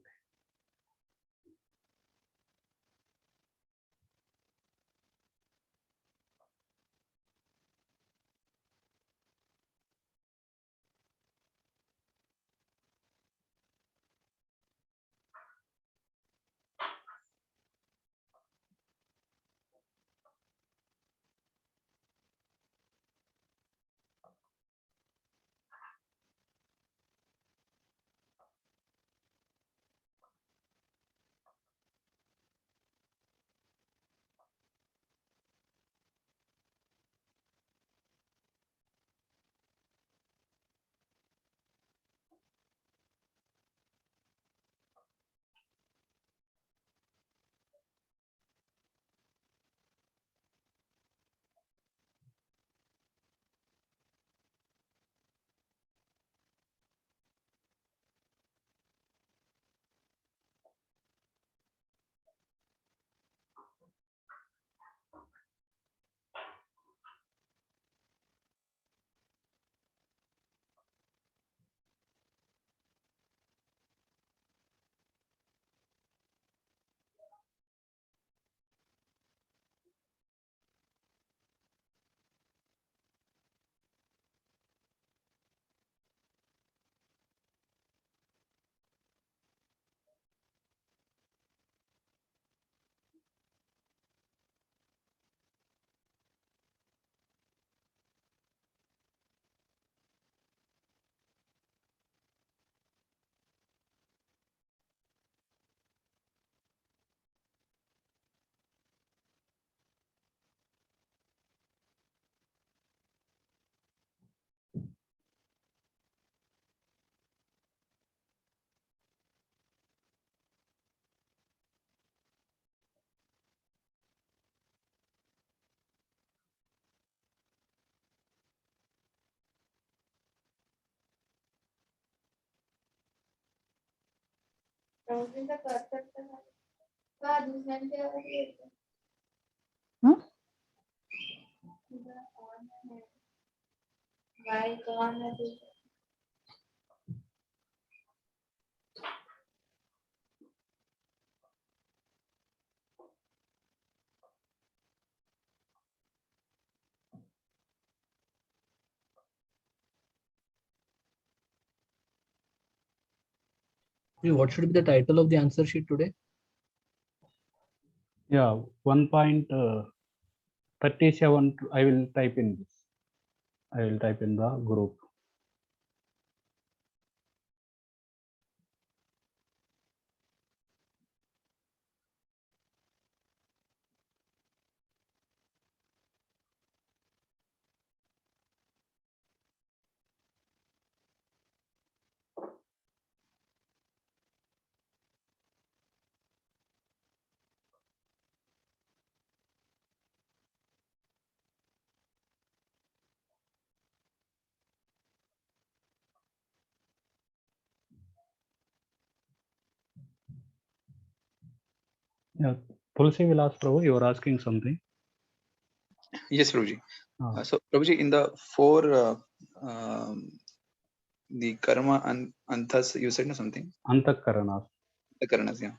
S4: What should be the title of the answer sheet today?
S1: Yeah, 1.37. I will type in this. I will type in the group. Yeah, Tulsi will ask Prabhu, you are asking something.
S7: Yes, Prabhuji.
S1: Ah.
S7: So, Prabhuji, in the four, the karma and anthas, you said no something?
S1: Antakaranas.
S7: The karanas, yeah.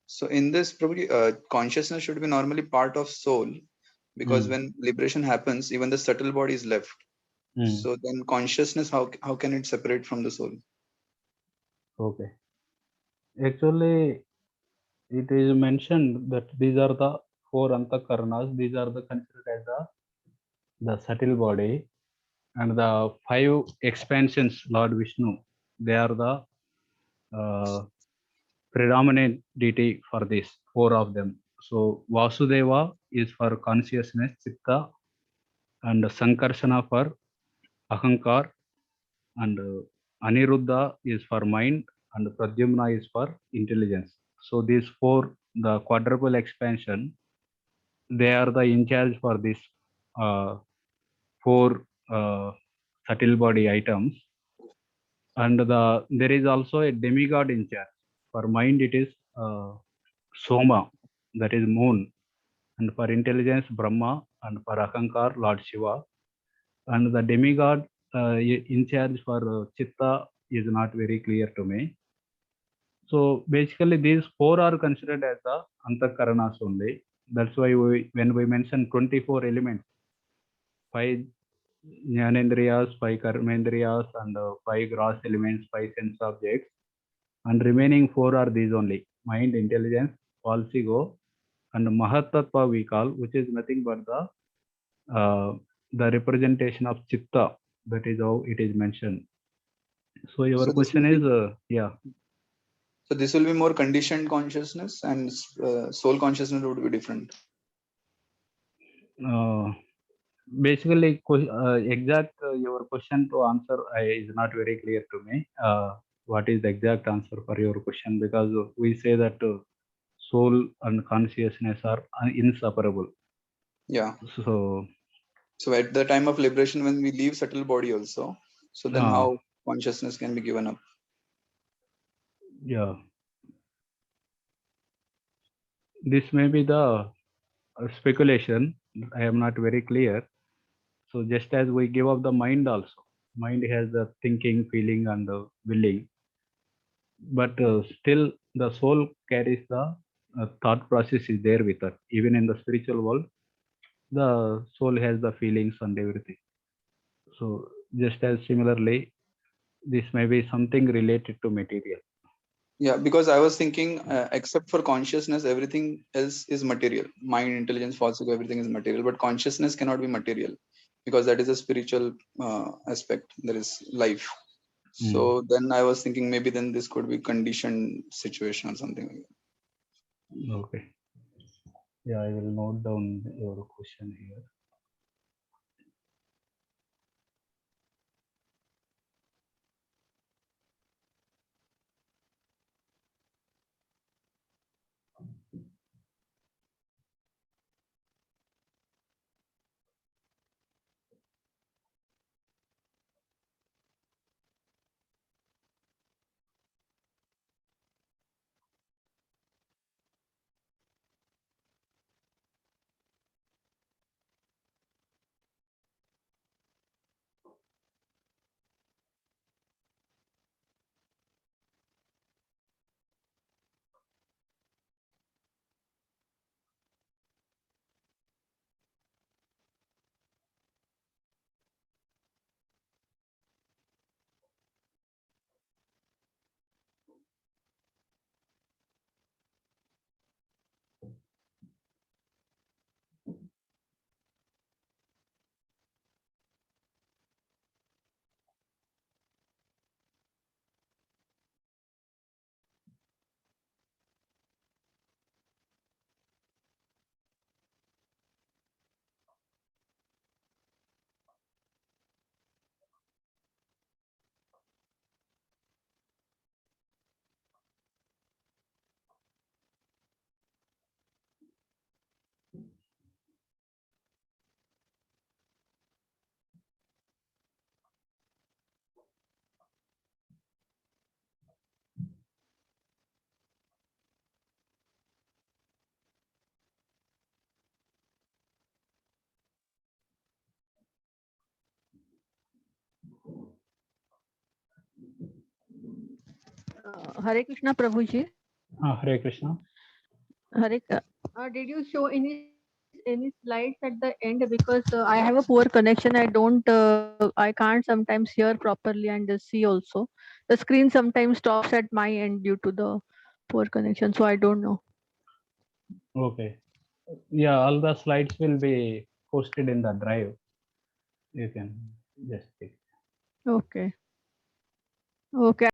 S7: So, in this, Prabhuji, consciousness should be normally part of soul, because when liberation happens, even the subtle body is left. So then consciousness, how can it separate from the soul?
S1: Okay. Actually, it is mentioned that these are the four antakaranas. These are the considered as the subtle body, and the five expansions, Lord Vishnu, they are the predominant deity for this, four of them. So Vasudeva is for consciousness, Chitta, and Sankarsana for Ahankar, and Aniruddha is for mind, and Pradyumna is for intelligence. So these four, the quadruple expansion, they are the in charge for this four subtle body items. And there is also a demigod in charge. For mind, it is Soma, that is moon, and for intelligence, Brahma, and for Ahankar, Lord Shiva. And the demigod in charge for Chitta is not very clear to me. So basically, these four are considered as the Antakaranas only. That's why when we mention 24 elements, 5 Jnanendriyas, 5 Karmendriyas, and 5 gross elements, 5 sense objects, and remaining 4 are these only: mind, intelligence, false ego, and Mahatattva we call, which is nothing but the representation of Chitta. That is how it is mentioned. So your
S7: So
S1: question is, yeah.
S7: So this will be more conditioned consciousness, and soul consciousness would be different.
S1: Basically, exact your question to answer is not very clear to me. What is the exact answer for your question? Because we say that soul and consciousness are inseparable.
S7: Yeah.
S1: So
S7: at the time of liberation, when we leave subtle body also, so then how consciousness can be given up?
S1: Yeah. This may be the speculation. I am not very clear. So just as we give up the mind also, mind has the thinking, feeling, and the willing. But still the soul carries the thought process is there with us. Even in the spiritual world, the soul has the feelings and everything. So just as similarly, this may be something related to material.
S7: Yeah, because I was thinking, except for consciousness, everything else is material. Mind, intelligence, false ego, everything is material. But consciousness cannot be material, because that is a spiritual aspect. There is life. So then I was thinking maybe then this could be conditioned situation or something like that.
S1: Okay. Yeah, I will note down your question here.
S16: Hare Krishna, Prabhuji.
S1: Hare Krishna.
S16: Hare, did you show any slides at the end? Because I have a poor connection. I can't sometimes hear properly and see also. The screen sometimes stops at my end due to the poor connection. So I don't know.
S1: Okay. Yeah, all the slides will be posted in the drive. You can just take.
S16: Okay. Okay.